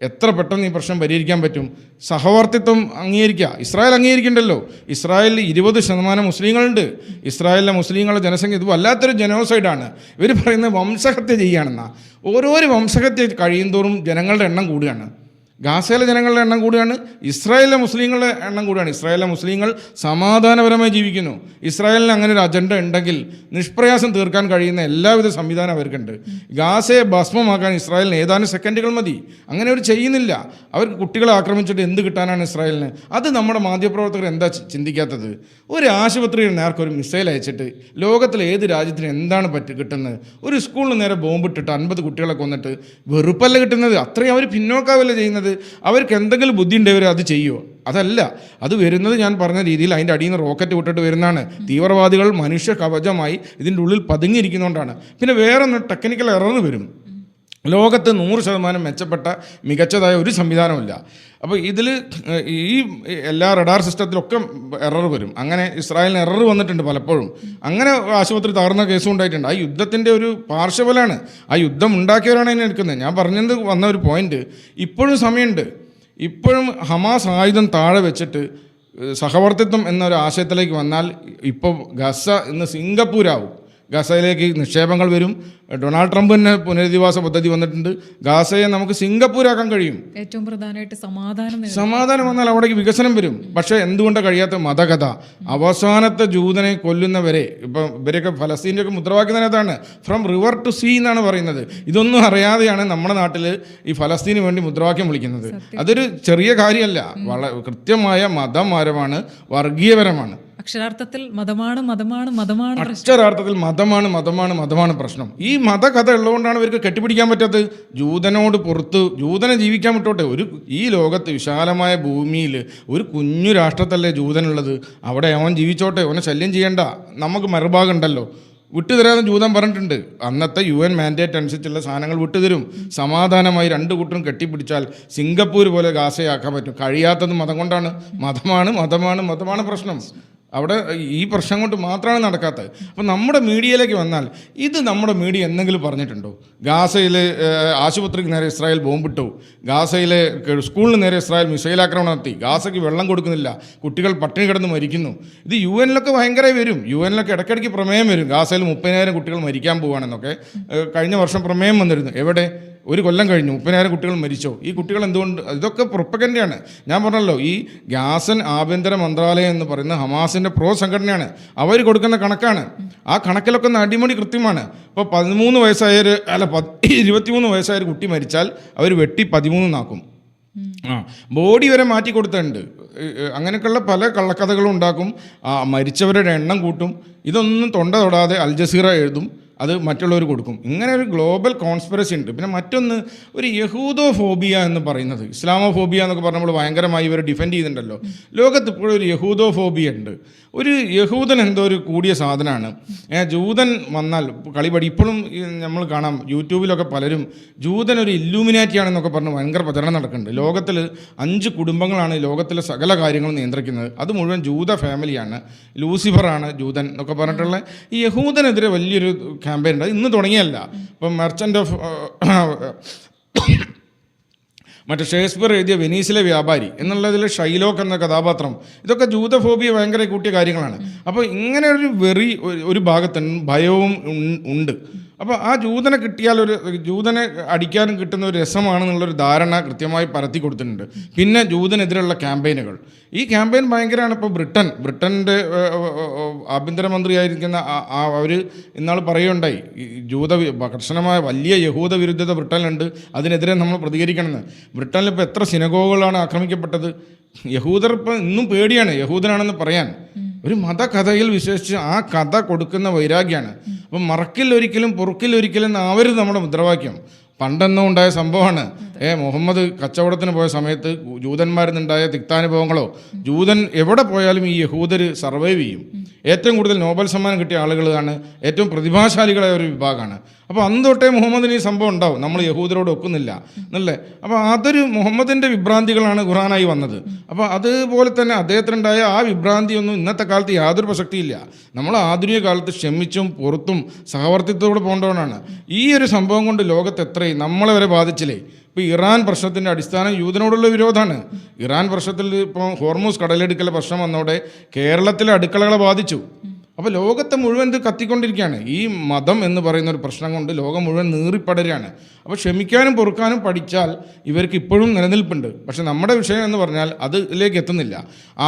എത്ര പെട്ടെന്ന് ഈ പ്രശ്നം പരിഹരിക്കാൻ പറ്റും? സഹവർത്തിത്വം അംഗീകരിക്കുക. ഇസ്രായേൽ അംഗീകരിക്കണ്ടല്ലോ. ഇസ്രായേലിൽ 20% മുസ്ലിങ്ങളുണ്ട്. ഇസ്രായേലിലെ മുസ്ലിങ്ങളുടെ ജനസംഖ്യ ഇത് വല്ലാത്തൊരു ജനോസൈഡാണ്. ഇവർ പറയുന്നത് വംശഹത്യ ചെയ്യുകയാണെന്നാ. ഓരോരോ വംശഹത്യ കഴിയുന്തോറും ജനങ്ങളുടെ എണ്ണം കൂടുകയാണ്. ഗാസയിലെ ജനങ്ങളുടെ എണ്ണം കൂടുകയാണ്, ഇസ്രായേലിലെ മുസ്ലിങ്ങളുടെ എണ്ണം കൂടുകയാണ്. ഇസ്രായേലിലെ മുസ്ലിങ്ങൾ സമാധാനപരമായി ജീവിക്കുന്നു. ഇസ്രായേലിന് അങ്ങനെ ഒരു അജണ്ട ഉണ്ടെങ്കിൽ നിഷ്പ്രയാസം തീർക്കാൻ കഴിയുന്ന എല്ലാവിധ സംവിധാനം അവർക്കുണ്ട്. ഗാസയെ ഭസ്മമാക്കാൻ ഇസ്രായേലിന് ഏതാനും സെക്കൻഡുകൾ മതി. അങ്ങനെ അവർ ചെയ്യുന്നില്ല. അവർക്ക് കുട്ടികളെ ആക്രമിച്ചിട്ട് എന്ത് കിട്ടാനാണ് ഇസ്രായേലിന്? അത് നമ്മുടെ മാധ്യമപ്രവർത്തകർ എന്താ ചിന്തിക്കാത്തത്? ഒരു ആശുപത്രിയിൽ നേർക്ക് ഒരു മിസൈൽ അയച്ചിട്ട് ലോകത്തിലെ ഏത് രാജ്യത്തിന് എന്താണ് കിട്ടുന്നത്? ഒരു സ്കൂളിന് നേരെ ബോംബിട്ടിട്ട് 50 കുട്ടികളെ കൊന്നിട്ട് വെറുപ്പല്ല കിട്ടുന്നത്. അത്രയും അവർ പിന്നോക്കാവല്ല ചെയ്യുന്നത്. അവർക്ക് എന്തെങ്കിലും ബുദ്ധി ഉണ്ടെങ്കിൽ അത് ചെയ്യുമോ? അതല്ല, അത് വരുന്നത് ഞാൻ പറഞ്ഞ രീതിയിൽ അതിൻ്റെ അടിയിൽ നിന്ന് റോക്കറ്റ് വിട്ടിട്ട് വരുന്നതാണ്. തീവ്രവാദികൾ മനുഷ്യ കവചമായി ഇതിൻ്റെ ഉള്ളിൽ പതുങ്ങിയിരിക്കുന്നതുകൊണ്ടാണ്. പിന്നെ വേറൊന്ന് ടെക്നിക്കൽ എറർ വരും. ലോകത്ത് 100% മെച്ചപ്പെട്ട മികച്ചതായ ഒരു സംവിധാനമില്ല. അപ്പോൾ ഇതിൽ ഈ എല്ലാ റഡാർ സിസ്റ്റത്തിലൊക്കെ എറർ വരും. അങ്ങനെ ഇസ്രായേലിന് എറർ വന്നിട്ടുണ്ട് പലപ്പോഴും. അങ്ങനെ ആശുപത്രി തകർന്ന കേസും ഉണ്ടായിട്ടുണ്ട്. ആ യുദ്ധത്തിൻ്റെ ഒരു പാർശ്വഫലമാണ്. ആ യുദ്ധം ഉണ്ടാക്കിയവരാണ് അതിനെ എടുക്കുന്നത്. ഞാൻ പറഞ്ഞത് വന്ന ഒരു പോയിന്റ്, ഇപ്പോഴും സമയമുണ്ട്. ഇപ്പോഴും ഹമാസ് ആയുധം താഴെ വെച്ചിട്ട് സഹവർത്തിത്വം എന്നൊരു ആശയത്തിലേക്ക് വന്നാൽ ഇപ്പോൾ ഗസ ഇന്ന് സിംഗപ്പൂരാവും. ഗസയിലേക്ക് നിക്ഷേപങ്ങൾ വരും. ഡൊണാൾഡ് ട്രംപ് തന്നെ പുനരധിവാസ പദ്ധതി വന്നിട്ടുണ്ട്. ഗാസയെ നമുക്ക് സിംഗപ്പൂരാക്കാൻ കഴിയും. ഏറ്റവും പ്രധാനമായിട്ട് സമാധാനം വന്നാൽ അവിടേക്ക് വികസനം വരും. പക്ഷേ എന്തുകൊണ്ടാണ് കഴിയാത്ത? മതകഥ. അവസാനത്തെ ജൂതനെ കൊല്ലുന്നവരെ, ഇപ്പം ഇവരൊക്കെ ഫലസ്തീൻ്റെയൊക്കെ മുദ്രാവാക്യം തന്നെ അതാണ്, ഫ്രം റിവർ ടു സീ എന്നാണ് പറയുന്നത്. ഇതൊന്നും അറിയാതെയാണ് നമ്മുടെ നാട്ടിൽ ഈ ഫലസ്തീന് വേണ്ടി മുദ്രാവാക്യം വിളിക്കുന്നത്. അതൊരു ചെറിയ കാര്യമല്ല. വളരെ കൃത്യമായ മതപരമാണ്, വർഗീയപരമാണ്. അക്ഷരാർത്ഥത്തിൽ മതമാണ് അക്ഷരാർത്ഥത്തിൽ മതമാണ് പ്രശ്നം. ഈ മതകഥ ഉള്ളതുകൊണ്ടാണ് ഇവർക്ക് കെട്ടിപ്പിടിക്കാൻ പറ്റാത്തത്. ജൂതനോട് പുറത്ത് ജൂതനെ ജീവിക്കാൻ വിട്ടോട്ടെ. ഈ ലോകത്ത് വിശാലമായ ഭൂമിയിൽ ഒരു കുഞ്ഞു രാഷ്ട്രത്തല്ലേ ജൂതനുള്ളത്. അവിടെ അവൻ ജീവിച്ചോട്ടെ, അവനെ ശല്യം ചെയ്യണ്ട. നമുക്ക് മറുഭാഗം ഉണ്ടല്ലോ, വിട്ടുതരാതെ ജൂതൻ പറഞ്ഞിട്ടുണ്ട്. അന്നത്തെ UN മാൻഡേറ്റ് അനുസരിച്ചുള്ള സാധനങ്ങൾ വിട്ടുതരും. സമാധാനമായി 2 കൂട്ടരും കെട്ടിപ്പിടിച്ചാൽ സിംഗപ്പൂർ പോലെ ഗാസയാക്കാൻ പറ്റും. കഴിയാത്തത് മതം കൊണ്ടാണ്. മതമാണ് പ്രശ്നം. അവിടെ ഈ പ്രശ്നം കൊണ്ട് മാത്രമാണ് നടക്കാത്തത്. അപ്പോൾ നമ്മുടെ മീഡിയയിലേക്ക് വന്നാൽ ഇത് നമ്മുടെ മീഡിയ എന്തെങ്കിലും പറഞ്ഞിട്ടുണ്ടോ? ഗാസയിലെ ആശുപത്രിക്ക് നേരെ ഇസ്രായേൽ ബോംബിട്ടു, ഗാസയിലെ സ്കൂളിന് നേരെ ഇസ്രായേൽ മിസൈൽ ആക്രമണം നടത്തി, ഗാസയ്ക്ക് വെള്ളം കൊടുക്കുന്നില്ല, കുട്ടികൾ പട്ടിണി കിടന്ന് മരിക്കുന്നു. ഇത് UN-ലൊക്കെ ഭയങ്കര വരും. UN-ലൊക്കെ ഇടയ്ക്കിടയ്ക്ക് പ്രമേയം വരും. ഗാസയിൽ 30,000 കുട്ടികൾ മരിക്കാൻ പോവുകയാണെന്നൊക്കെ കഴിഞ്ഞ വർഷം പ്രമേയം വന്നിരുന്നു. എവിടെ? ഒരു കൊല്ലം കഴിഞ്ഞു 30,000 കുട്ടികൾ മരിച്ചോ? ഈ കുട്ടികൾ എന്തുകൊണ്ട്? ഇതൊക്കെ പ്രൊപ്പഗൻഡയാണ്. ഞാൻ പറഞ്ഞല്ലോ, ഈ ഗാസൻ ആഭ്യന്തര മന്ത്രാലയം എന്ന് പറയുന്ന ഹമാസിൻ്റെ പ്രോ സംഘടനയാണ്. അവർ കൊടുക്കുന്ന കണക്കാണ്. ആ കണക്കിലൊക്കെ അടിമുടി കൃത്യമാണ്. ഇപ്പോൾ 23 വയസ്സായൊരു 23 വയസ്സായൊരു കുട്ടി മരിച്ചാൽ അവർ വെട്ടി 13 നാക്കും. ബോഡി വരെ മാറ്റി കൊടുത്തിട്ടുണ്ട്. അങ്ങനെയൊക്കെയുള്ള പല കള്ളക്കഥകളും ഉണ്ടാക്കും. മരിച്ചവരുടെ എണ്ണം കൂട്ടും. ഇതൊന്നും തൊണ്ട തൊടാതെ അൽ ജസീറ എഴുതും, അത് മറ്റുള്ളവർ കൊടുക്കും. ഇങ്ങനെ ഒരു ഗ്ലോബൽ കോൺസ്പിറസി ഉണ്ട്. പിന്നെ മറ്റൊന്ന്, ഒരു യഹൂദോഫോബിയ എന്ന് പറയുന്നത്, ഇസ്ലാമോഫോബിയ എന്നൊക്കെ പറഞ്ഞ് നമ്മൾ ഭയങ്കരമായി ഇവർ ഡിഫെൻഡ് ചെയ്യുന്നുണ്ടല്ലോ. ലോകത്ത് ഇപ്പോഴും ഒരു യഹൂദോഫോബിയ ഉണ്ട്. ഒരു യഹൂദൻ എന്തോ ഒരു കൂടിയ സാധനമാണ്. ജൂതൻ വന്നാൽ കളിപടി. ഇപ്പോഴും നമ്മൾ കാണാം യൂട്യൂബിലൊക്കെ പലരും ജൂതൻ ഒരു ഇല്ലൂമിനാറ്റിയാണെന്നൊക്കെ പറഞ്ഞ് ഭയങ്കര പ്രചരണം നടക്കുന്നുണ്ട്. ലോകത്തിൽ 5 കുടുംബങ്ങളാണ് ലോകത്തിലെ സകല കാര്യങ്ങളും നിയന്ത്രിക്കുന്നത്. അത് മുഴുവൻ ജൂത ഫാമിലിയാണ്. ലൂസിഫറാണ് ജൂതൻ എന്നൊക്കെ പറഞ്ഞിട്ടുള്ള ഈ യഹൂദനെതിരെ വലിയൊരു ക്യാമ്പയിൻ ഉണ്ട്. ഇന്ന് തുടങ്ങിയല്ല. ഇപ്പം മെർച്ചൻ്റ് ഓഫ് മറ്റേ ഷേക്സ്പിയർ എഴുതിയ വെനീസിലെ വ്യാപാരി എന്നുള്ളതിൽ ഷൈലോക്ക് എന്ന കഥാപാത്രം, ഇതൊക്കെ ജൂതഫോബിയ ഭയങ്കര കൂട്ടിയ കാര്യങ്ങളാണ്. അപ്പോൾ ഇങ്ങനെ ഒരു വെറി ഒരു ഭാഗത്ത് ഭയവും ഉണ്ട്. അപ്പോൾ ആ ജൂതനെ കിട്ടിയാൽ ജൂതനെ അടിക്കാനും കിട്ടുന്ന ഒരു രസമാണെന്നുള്ളൊരു ധാരണ കൃത്യമായി പരത്തി കൊടുത്തിട്ടുണ്ട്. പിന്നെ ജൂതനെതിരെയുള്ള ക്യാമ്പയിനുകൾ, ഈ ക്യാമ്പയിൻ ഭയങ്കരമാണ്. ഇപ്പോൾ ബ്രിട്ടൻ്റെ ആഭ്യന്തരമന്ത്രിയായിരിക്കുന്ന അവർ ഇന്നാൾ പറയുകയുണ്ടായി, കർശനമായ വലിയ യഹൂദ വിരുദ്ധത ബ്രിട്ടനിലുണ്ട്, അതിനെതിരെ നമ്മൾ പ്രതികരിക്കണമെന്ന്. ബ്രിട്ടനിൽ ഇപ്പോൾ എത്ര സിനഗോഗുകളാണ് ആക്രമിക്കപ്പെട്ടത്? യഹൂദർ ഇപ്പം ഇന്നും പേടിയാണ് യഹൂദനാണെന്ന് പറയാൻ. ഒരു മതകഥയിൽ വിശേഷിച്ച് ആ കഥ കൊടുക്കുന്ന വൈരാഗ്യമാണ്. അപ്പം മറക്കില്ലൊരിക്കലും പൊറുക്കില്ലൊരിക്കലും ആവരുത് നമ്മുടെ മുദ്രാവാക്യം. പണ്ടെന്നോ ഉണ്ടായ സംഭവമാണ്. മുഹമ്മദ് കച്ചവടത്തിന് പോയ സമയത്ത് ജൂതന്മാരിൽ നിന്നുണ്ടായ തിക്താനുഭവങ്ങളോ, ജൂതൻ എവിടെ പോയാലും ഈ യഹൂദർ സർവൈവ് ചെയ്യും. ഏറ്റവും കൂടുതൽ നോബൽ സമ്മാനം കിട്ടിയ ആളുകളാണ് ഏറ്റവും പ്രതിഭാശാലികളായ ഒരു വിഭാഗമാണ്. അപ്പോൾ അന്ന് തൊട്ടേ മുഹമ്മദിന് ഈ സംഭവം ഉണ്ടാവും, നമ്മൾ യഹൂദരോട് ഒക്കുന്നില്ല എന്നല്ലേ. അപ്പോൾ അതൊരു മുഹമ്മദിൻ്റെ വിഭ്രാന്തികളാണ് ഖുർആനായി വന്നത്. അപ്പോൾ അതുപോലെ തന്നെ അദ്ദേഹത്തിനുണ്ടായ ആ വിഭ്രാന്തിയൊന്നും ഇന്നത്തെ കാലത്ത് യാതൊരു പ്രസക്തിയില്ല. നമ്മൾ ആധുനിക കാലത്ത് ക്ഷമിച്ചും പുറത്തും സഹവർത്തിത്വത്തോടെ പോകേണ്ടവനാണ്. ഈ ഒരു സംഭവം കൊണ്ട് ലോകത്ത് എത്രയും നമ്മളെ വരെ ബാധിച്ചില്ലേ. ഇപ്പോൾ ഇറാൻ പ്രശ്നത്തിൻ്റെ അടിസ്ഥാനം യൂതനോടുള്ള വിരോധമാണ്. ഇറാൻ പ്രശ്നത്തിൽ ഇപ്പോൾ ഹോർമൂസ് കടലെടുക്കൽ പ്രശ്നം വന്നതോടെ കേരളത്തിലെ അടുക്കളകളെ ബാധിച്ചു. അപ്പോൾ ലോകത്തെ മുഴുവൻ ഇത് കത്തിക്കൊണ്ടിരിക്കുകയാണ്. ഈ മതം എന്ന് പറയുന്ന ഒരു പ്രശ്നം കൊണ്ട് ലോകം മുഴുവൻ നീറിപ്പടരുകയാണ്. അപ്പോൾ ക്ഷമിക്കാനും പൊറുക്കാനും പഠിച്ചാൽ ഇവർക്ക് ഇപ്പോഴും നിലനിൽപ്പുണ്ട്. പക്ഷെ നമ്മുടെ വിഷയം എന്ന് പറഞ്ഞാൽ അതിലേക്ക് എത്തുന്നില്ല.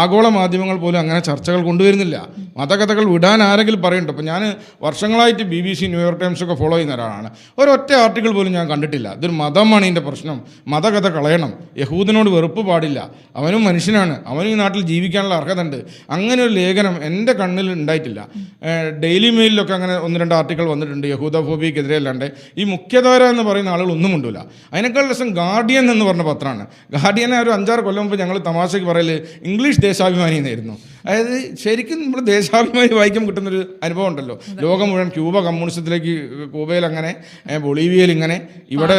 ആഗോള മാധ്യമങ്ങൾ പോലും അങ്ങനെ ചർച്ചകൾ കൊണ്ടുവരുന്നില്ല. മതകഥകൾ വിടാൻ ആരെങ്കിലും പറയുന്നുണ്ട്. അപ്പോൾ ഞാൻ വർഷങ്ങളായിട്ട് BBC, ന്യൂയോർക്ക് ടൈംസ് ഒക്കെ ഫോളോ ചെയ്യുന്ന ഒരാളാണ്. ഒരൊറ്റ ആർട്ടിക്കിൾ പോലും ഞാൻ കണ്ടിട്ടില്ല ഇതൊരു മതമാണ് ഇതിൻ്റെ പ്രശ്നം, മതകഥ കളയണം, യഹൂദനോട് വെറുപ്പ് പാടില്ല, അവനും മനുഷ്യനാണ്, അവനും ഈ നാട്ടിൽ ജീവിക്കാനുള്ള അർഹത ഉണ്ട്, അങ്ങനെ ഒരു ലേഖനം എൻ്റെ കണ്ണിൽ ഉണ്ടായിട്ടില്ല. ഡെയിലി മെയിലിലൊക്കെ അങ്ങനെ 1-2 ആർട്ടിക്കിൾ വന്നിട്ടുണ്ട് യഹൂദഫോബിയക്കെതിരെ. അല്ലാണ്ട് ഈ മുഖ്യധാര എന്ന് പറയുന്ന ആളുകൾ ഒന്നും കൊണ്ടില്ല. അതിനേക്കാൾ രസം ഗാർഡിയൻ എന്ന് പറഞ്ഞ പത്രമാണ്. ഗാർഡിയനെ ഒരു 5-6 കൊല്ലം മുമ്പ് ഞങ്ങൾ തമാശയ്ക്ക് പറയൽ ഇംഗ്ലീഷ് ദേശാഭിമാനി എന്നായിരുന്നു. അതായത് ശരിക്കും നമ്മൾ ദേശാഭിമാനി വായിക്കാൻ കിട്ടുന്നൊരു അനുഭവം ഉണ്ടല്ലോ. ലോകം മുഴുവൻ ക്യൂബ കമ്മ്യൂണിസത്തിലേക്ക്, ക്യൂബയിൽ അങ്ങനെ, ബൊളീവിയയിൽ ഇങ്ങനെ, ഇവിടെ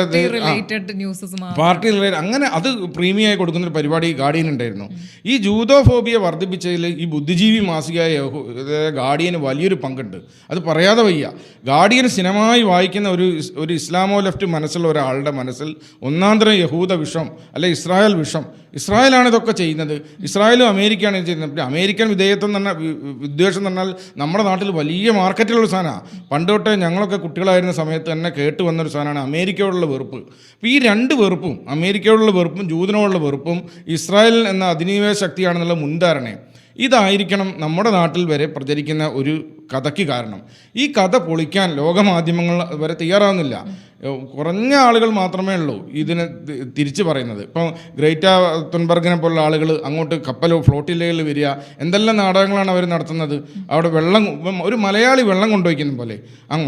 പാർട്ടി റിലേറ്റഡ് അങ്ങനെ അത് പ്രീമിയമായി കൊടുക്കുന്നൊരു പരിപാടി ഗാർഡിയൻ ഉണ്ടായിരുന്നു. ഈ ജൂതോഫോബിയ വർദ്ധിപ്പിച്ചതിൽ ഈ ബുദ്ധിജീവി മാസികയായ ഗാർഡിയന് വലിയൊരു പങ്കുണ്ട്. അത് പറയാതെ വയ്യ. ഗാർഡിയൻ സ്ഥിരമായി വായിക്കുന്ന ഒരു ഇസ്ലാമോ ലെഫ്റ്റ് മനസ്സുള്ള ഒരാളുടെ മനസ്സിൽ ഒന്നാന്തരം യഹൂദ വിഷം അല്ലെ ഇസ്രായേൽ വിഷം. ഇസ്രായേലാണ് ഇതൊക്കെ ചെയ്യുന്നത്, ഇസ്രായേലും അമേരിക്കയാണ് ചെയ്യുന്നത്. പിന്നെ അമേരിക്കൻ വിധേയത്വം എന്ന് പറഞ്ഞാൽ, വിദ്വേഷം എന്ന് പറഞ്ഞാൽ നമ്മുടെ നാട്ടിൽ വലിയ മാർക്കറ്റിലുള്ള സാധനമാണ്. പണ്ട് തൊട്ടേ ഞങ്ങളൊക്കെ കുട്ടികളായിരുന്ന സമയത്ത് തന്നെ കേട്ട് വന്നൊരു സാധനമാണ് അമേരിക്കയോടുള്ള വെറുപ്പ്. അപ്പോൾ ഈ 2 വെറുപ്പും, അമേരിക്കയോടുള്ള വെറുപ്പും ജൂതനോടുള്ള വെറുപ്പും ഇസ്രായേൽ എന്ന അധിനിവേശ ശക്തിയാണെന്നുള്ള മുൻധാരണയും ഇതായിരിക്കണം നമ്മുടെ നാട്ടിൽ വരെ പ്രചരിക്കുന്ന ഒരു കഥയ്ക്ക് കാരണം. ഈ കഥ പൊളിക്കാൻ ലോകമാധ്യമങ്ങൾ വരെ തയ്യാറാവുന്നില്ല. കുറഞ്ഞ ആളുകൾ മാത്രമേ ഉള്ളൂ ഇതിനെ തിരിച്ചു പറയുന്നത്. ഇപ്പം ഗ്രേറ്റ തുൻബർഗിനെ പോലുള്ള ആളുകൾ അങ്ങോട്ട് കപ്പലോ ഫ്ലോട്ടില്ലയിൽ വരിക, എന്തെല്ലാം നാടകങ്ങളാണ് അവർ നടത്തുന്നത്. അവിടെ വെള്ളം, ഒരു മലയാളി വെള്ളം കൊണ്ടുവയ്ക്കുന്ന പോലെ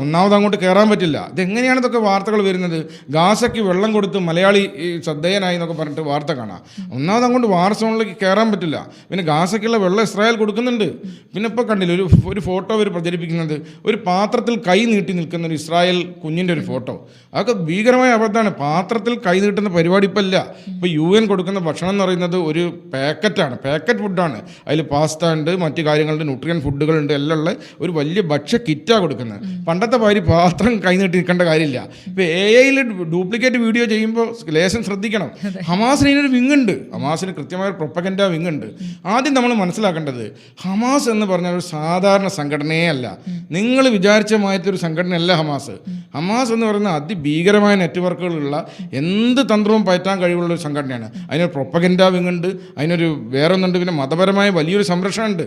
ഒന്നാമത് അങ്ങോട്ട് കയറാൻ പറ്റില്ല. ഇതെങ്ങനെയാണ് ഇതൊക്കെ വാർത്തകൾ വരുന്നത്? ഗാസയ്ക്ക് വെള്ളം കൊടുത്ത് മലയാളി ശ്രദ്ധേയനായി എന്നൊക്കെ പറഞ്ഞിട്ട് വാർത്ത കാണാം. ഒന്നാമത് അങ്ങോട്ട് വാർ സോണിലേക്ക് കയറാൻ പറ്റില്ല. പിന്നെ ഗാസയ്ക്കുള്ള വെള്ളം ഇസ്രായേൽ കൊടുക്കുന്നുണ്ട്. പിന്നെ ഇപ്പോൾ കണ്ടില്ല ഒരു ഫോട്ടോ അവർ പ്രചരിപ്പിക്കുന്നത്, ഒരു പാത്രത്തിൽ കൈ നീട്ടി നിൽക്കുന്ന ഒരു ഇസ്രായേൽ കുഞ്ഞിൻ്റെ ഒരു ഫോട്ടോ. അതൊക്കെ ഭീകരമായ അബദ്ധമാണ്. പാത്രത്തിൽ കൈ നീട്ടുന്ന പരിപാടി ഇപ്പം ഇല്ല. ഇപ്പോൾ UN കൊടുക്കുന്ന ഭക്ഷണം എന്ന് പറയുന്നത് ഒരു പാക്കറ്റാണ്, പാക്കറ്റ് ഫുഡാണ്. അതിൽ പാസ്ത ഉണ്ട്, മറ്റു കാര്യങ്ങളുണ്ട്, ന്യൂട്രിയൻ ഫുഡുകളുണ്ട്, എല്ലാം ഉള്ള ഒരു വലിയ ഭക്ഷ്യ കിറ്റാണ് കൊടുക്കുന്നത്. പണ്ടത്തെ മാതിരി പാത്രം കൈ നീട്ടി നിൽക്കേണ്ട കാര്യമില്ല. ഇപ്പോൾ AI ഡ്യൂപ്ലിക്കേറ്റ് വീഡിയോ ചെയ്യുമ്പോൾ ലേശം ശ്രദ്ധിക്കണം. ഹമാസിന് ഇതിനൊരു വിങ്ങുണ്ട്, ഹമാസിന് കൃത്യമായ പ്രൊപ്പഗൻഡ വിങ്ങുണ്ട്. ആദ്യം നമ്മൾ മനസ്സിലാക്കേണ്ടത്, ഹമാസ് എന്ന് പറഞ്ഞാൽ ഒരു സാധാരണ സംഘടനയേ അല്ല. നിങ്ങൾ വിചാരിച്ച മാറ്റൊരു സംഘടനയല്ല ഹമാസ്. ഹമാസ് എന്ന് പറയുന്ന അതിഭീകരമായ നെറ്റ്വർക്കുകളുള്ള എന്ത് തന്ത്രവും പയറ്റാൻ കഴിവുള്ള ഒരു സംഘടനയാണ്. അതിനൊരു പ്രൊപ്പഗൻഡ വിങ്ങുണ്ട്, അതിനൊരു വേറൊന്നുണ്ട്, പിന്നെ മതപരമായ വലിയൊരു സംരക്ഷണമുണ്ട്.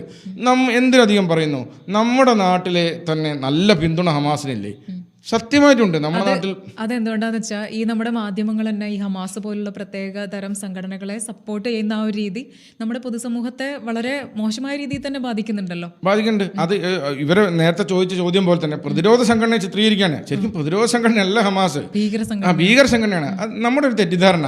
എന്തിനധികം പറയുന്നു, നമ്മുടെ നാട്ടിലെ തന്നെ നല്ല പിന്തുണ ഹമാസിനില്ലേ? സത്യമായിട്ടുണ്ട് നമ്മുടെ നാട്ടിൽ. അതെന്തുകൊണ്ടാന്ന് വെച്ചാൽ ഈ നമ്മുടെ മാധ്യമങ്ങൾ തന്നെ ഈ ഹമാസ് പോലുള്ള പ്രത്യേക തരം സംഘടനകളെ സപ്പോർട്ട് ചെയ്യുന്ന ആ ഒരു രീതി നമ്മുടെ പൊതുസമൂഹത്തെ വളരെ മോശമായ രീതിയിൽ തന്നെ ബാധിക്കുന്നുണ്ടല്ലോ. ബാധിക്കുന്നുണ്ട്. അത് ഇവരെ നേരത്തെ ചോദിച്ച ചോദ്യം പോലെ തന്നെ പ്രതിരോധ സംഘടനയെ ചിത്രീകരിക്കുകയാണ്. ശരിക്കും പ്രതിരോധ സംഘടനയല്ല ഹമാസ്, ഭീകര സംഘടനയാണ്. നമ്മുടെ ഒരു തെറ്റിദ്ധാരണ.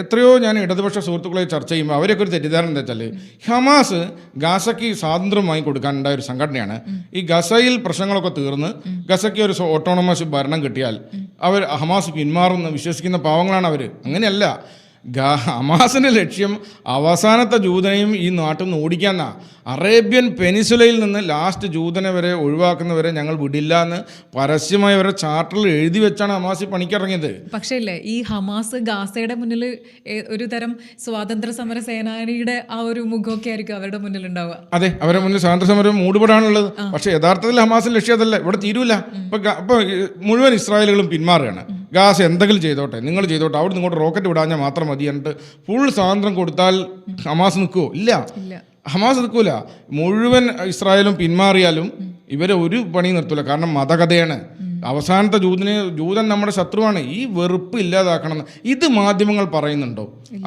എത്രയോ ഞാൻ ഇടതുപക്ഷ സുഹൃത്തുക്കളെ ചർച്ച ചെയ്യുമ്പോൾ അവരൊക്കെ ഒരു തെറ്റിദ്ധാരണ എന്താ വെച്ചാൽ, ഹമാസ് ഗസയ്ക്ക് സ്വാതന്ത്ര്യം വാങ്ങി കൊടുക്കാനുണ്ടായ ഒരു സംഘടനയാണ്. ഈ ഗസയിൽ പ്രശ്നങ്ങളൊക്കെ തീർന്ന് ഗസയ്ക്ക് ഒരു ഓട്ടോണമസ് ഭരണം കിട്ടിയാൽ അവർ ഹമാസ് പിന്മാറുമെന്ന് വിശ്വസിക്കുന്ന പാവങ്ങളാണ് അവർ. അങ്ങനെയല്ല. ഹമാസിൻ്റെ ലക്ഷ്യം അവസാനത്തെ ജൂതനെയും ഈ നാട്ടിൽ നിന്ന് ഓടിക്കാന്നാ. അറേബ്യൻ പെനിസുലയിൽ നിന്ന് ലാസ്റ്റ് ജൂതനെ വരെ ഒഴിവാക്കുന്നവരെ ഞങ്ങൾ വിടില്ല എന്ന് പരസ്യമായി അവരുടെ ചാർട്ടറിൽ എഴുതി വെച്ചാണ് ഹമാസ് പണിക്കിറങ്ങിയത്. പക്ഷേ ഇല്ലേ, ഈ ഹമാസ് ഗാസയുടെ മുന്നിൽ ഒരു തരം സ്വാതന്ത്ര്യ സമര സേനാനിയുടെ ആ ഒരു മുഖമൊക്കെ ആയിരിക്കും അവരുടെ മുന്നിൽ ഉണ്ടാവുക. അതെ, അവരുടെ മുന്നിൽ സ്വാതന്ത്ര്യ സമരം മൂടുപെടാനുള്ളത്. പക്ഷേ യഥാർത്ഥത്തിൽ ഹമാസിന്റെ ലക്ഷ്യം അതല്ല. ഇവിടെ തീരൂല. ഇപ്പൊ മുഴുവൻ ഇസ്രായേലുകളും പിന്മാറുകയാണ്. ഗാസ എന്തെങ്കിലും ചെയ്തോട്ടെ, നിങ്ങൾ ചെയ്തോട്ടെ, അവിടെ നിന്ന് ഇങ്ങോട്ട് റോക്കറ്റ് വിടാഞ്ഞാൽ മാത്രം മതി എന്നിട്ട് ഫുൾ സ്വാതന്ത്ര്യം കൊടുത്താൽ ഹമാസ് നിൽക്കുമോ? ഇല്ല, ഹമാസ് നിൽക്കൂല. മുഴുവൻ ഇസ്രായേലും പിന്മാറിയാലും ഇവരെ ഒരു പണി നിർത്തൂല. കാരണം മതകഥയാണ്. അവസാനത്തെ ജൂതൻ നമ്മുടെ ശത്രുവാണ്. ഈ വെറുപ്പ് ഇല്ലാതാക്കണം. ഇത് മാധ്യമങ്ങൾ പറയുന്നുണ്ടോ?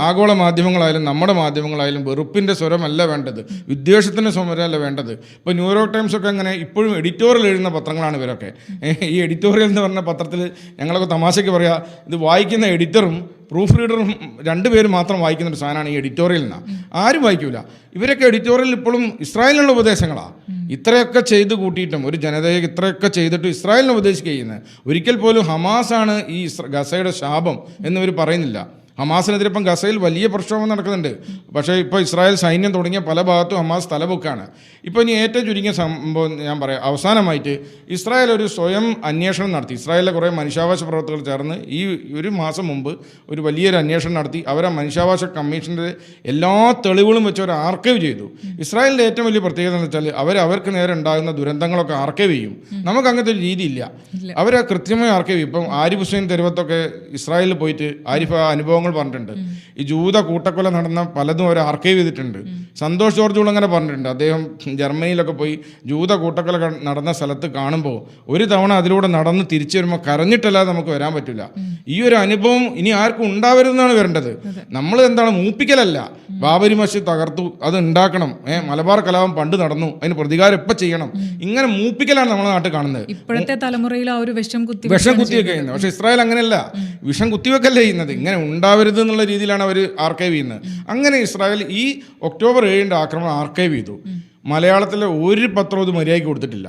ആഗോള മാധ്യമങ്ങളായാലും നമ്മുടെ മാധ്യമങ്ങളായാലും വെറുപ്പിൻ്റെ സ്വരമല്ല വേണ്ടത്, വിദ്വേഷത്തിൻ്റെ സ്വരമല്ല വേണ്ടത്. ഇപ്പോൾ ന്യൂയോർക്ക് ടൈംസ് ഒക്കെ അങ്ങനെ ഇപ്പോഴും എഡിറ്റോറിയൽ എഴുതുന്ന പത്രങ്ങളാണ് ഇവരൊക്കെ. ഈ എഡിറ്റോറിയൽ എന്ന് പറഞ്ഞ പത്രത്തിൽ ഞങ്ങളൊക്കെ തമാശയ്ക്ക് പറയാം, ഇത് വായിക്കുന്ന എഡിറ്ററും പ്രൂഫ് റീഡറും 2 പേര് മാത്രം വായിക്കുന്ന ഒരു സാധനമാണ് ഈ എഡിറ്റോറിയൽ നിന്നാണ്. ആരും വായിക്കൂല. ഇവരൊക്കെ എഡിറ്റോറിയൽ ഇപ്പോഴും ഇസ്രായേലിനുള്ള ഉപദേശങ്ങളാണ്. ഇത്രയൊക്കെ ചെയ്ത് കൂട്ടിയിട്ടും ഒരു ജനതയെ ഇത്രയൊക്കെ ചെയ്തിട്ട് ഇസ്രായേലിനെ ഉപദേശിക്കുന്നത്. ഒരിക്കൽ പോലും ഹമാസാണ് ഈ ഗസയുടെ ശാപം എന്നിവർ പറയുന്നില്ല. ഹമാസിനെതിരെ ഇപ്പം ഗസയിൽ വലിയ പ്രക്ഷോഭം നടക്കുന്നുണ്ട്. പക്ഷേ ഇപ്പോൾ ഇസ്രായേൽ സൈന്യം തുടങ്ങിയ പല ഭാഗത്തും ഹമാസ് തലപൊക്കാണ്. ഇപ്പോൾ ഇനി ഏറ്റവും ചുരുങ്ങിയ സംഭവം ഞാൻ പറയാം. അവസാനമായിട്ട് ഇസ്രായേൽ ഒരു സ്വയം അന്വേഷണം നടത്തി. ഇസ്രായേലിലെ കുറേ മനുഷ്യാവകാശ പ്രവർത്തകർ ചേർന്ന് ഈ ഒരു മാസം മുമ്പ് ഒരു വലിയൊരു അന്വേഷണം നടത്തി. അവർ ആ മനുഷ്യാവകാശ കമ്മീഷൻ്റെ എല്ലാ തെളിവുകളും വെച്ച് അവർ ആർക്കൈവ് ചെയ്തു. ഇസ്രായേലിൻ്റെ ഏറ്റവും വലിയ പ്രത്യേകത എന്ന് വെച്ചാൽ അവർക്ക് നേരെ ഉണ്ടാകുന്ന ദുരന്തങ്ങളൊക്കെ ആർക്കൈവ് ചെയ്യും. നമുക്ക് അങ്ങനത്തെ ഒരു രീതിയില്ല. അവർ കൃത്യമായി ആർക്കൈവ് ചെയ്യും. ഇപ്പം ആരിഫ് ഹുസൈൻ തെരുവത്തൊക്കെ ഇസ്രായേലിൽ പോയിട്ട് ആരിഫ് ആ അനുഭവങ്ങൾ പറഞ്ഞിട്ടുണ്ട്. ഈ ജൂത കൂട്ടക്കൊല നടന്ന പലതും അവർ ആർക്കൈവ് ചെയ്തിട്ടുണ്ട്. സന്തോഷ് ജോർജ് അങ്ങനെ പറഞ്ഞിട്ടുണ്ട്. അദ്ദേഹം ജർമ്മനിയിലൊക്കെ പോയി ജൂത കൂട്ടക്കൊല നടന്ന സ്ഥലത്ത് കാണുമ്പോൾ ഒരു തവണ അതിലൂടെ നടന്ന് തിരിച്ചു വരുമ്പോൾ കരഞ്ഞിട്ടല്ലാതെ നമുക്ക് വരാൻ പറ്റില്ല. ഈ ഒരു അനുഭവം ഇനി ആർക്കും ഉണ്ടാവരുതെന്നാണ് വരേണ്ടത്. നമ്മൾ എന്താണ് മൂപ്പിക്കലല്ല. ബാബരി മസ്ജിദ് തകർത്തു, അത് ഉണ്ടാക്കണം. മലബാർ കലാപം പണ്ട് നടന്നു, അതിന് പ്രതികാരം എപ്പോൾ ചെയ്യണം, ഇങ്ങനെ മൂപ്പിക്കലാണ് നമ്മുടെ നാട്ടിൽ കാണുന്നത്. ഇപ്പോഴത്തെ തലമുറയിൽ ആ ഒരു വിഷം കുത്തിവെക്കുക ചെയ്യുന്നത്. പക്ഷെ ഇസ്രായേൽ അങ്ങനെയല്ല, വിഷം കുത്തിവെക്കല്ലേ ചെയ്യുന്നത്. ഇങ്ങനെ ഉണ്ടാവരുത് എന്നുള്ള രീതിയിലാണ് അവർ ആർക്കൈവ് ചെയ്യുന്നത്. അങ്ങനെ ഇസ്രായേൽ ഈ ഒക്ടോബർ 7 ആക്രമണം ആർക്കൈവ് ചെയ്തു. മലയാളത്തിലെ ഒരു പത്രവും ഇത് മര്യാദയ്ക്ക് കൊടുത്തിട്ടില്ല.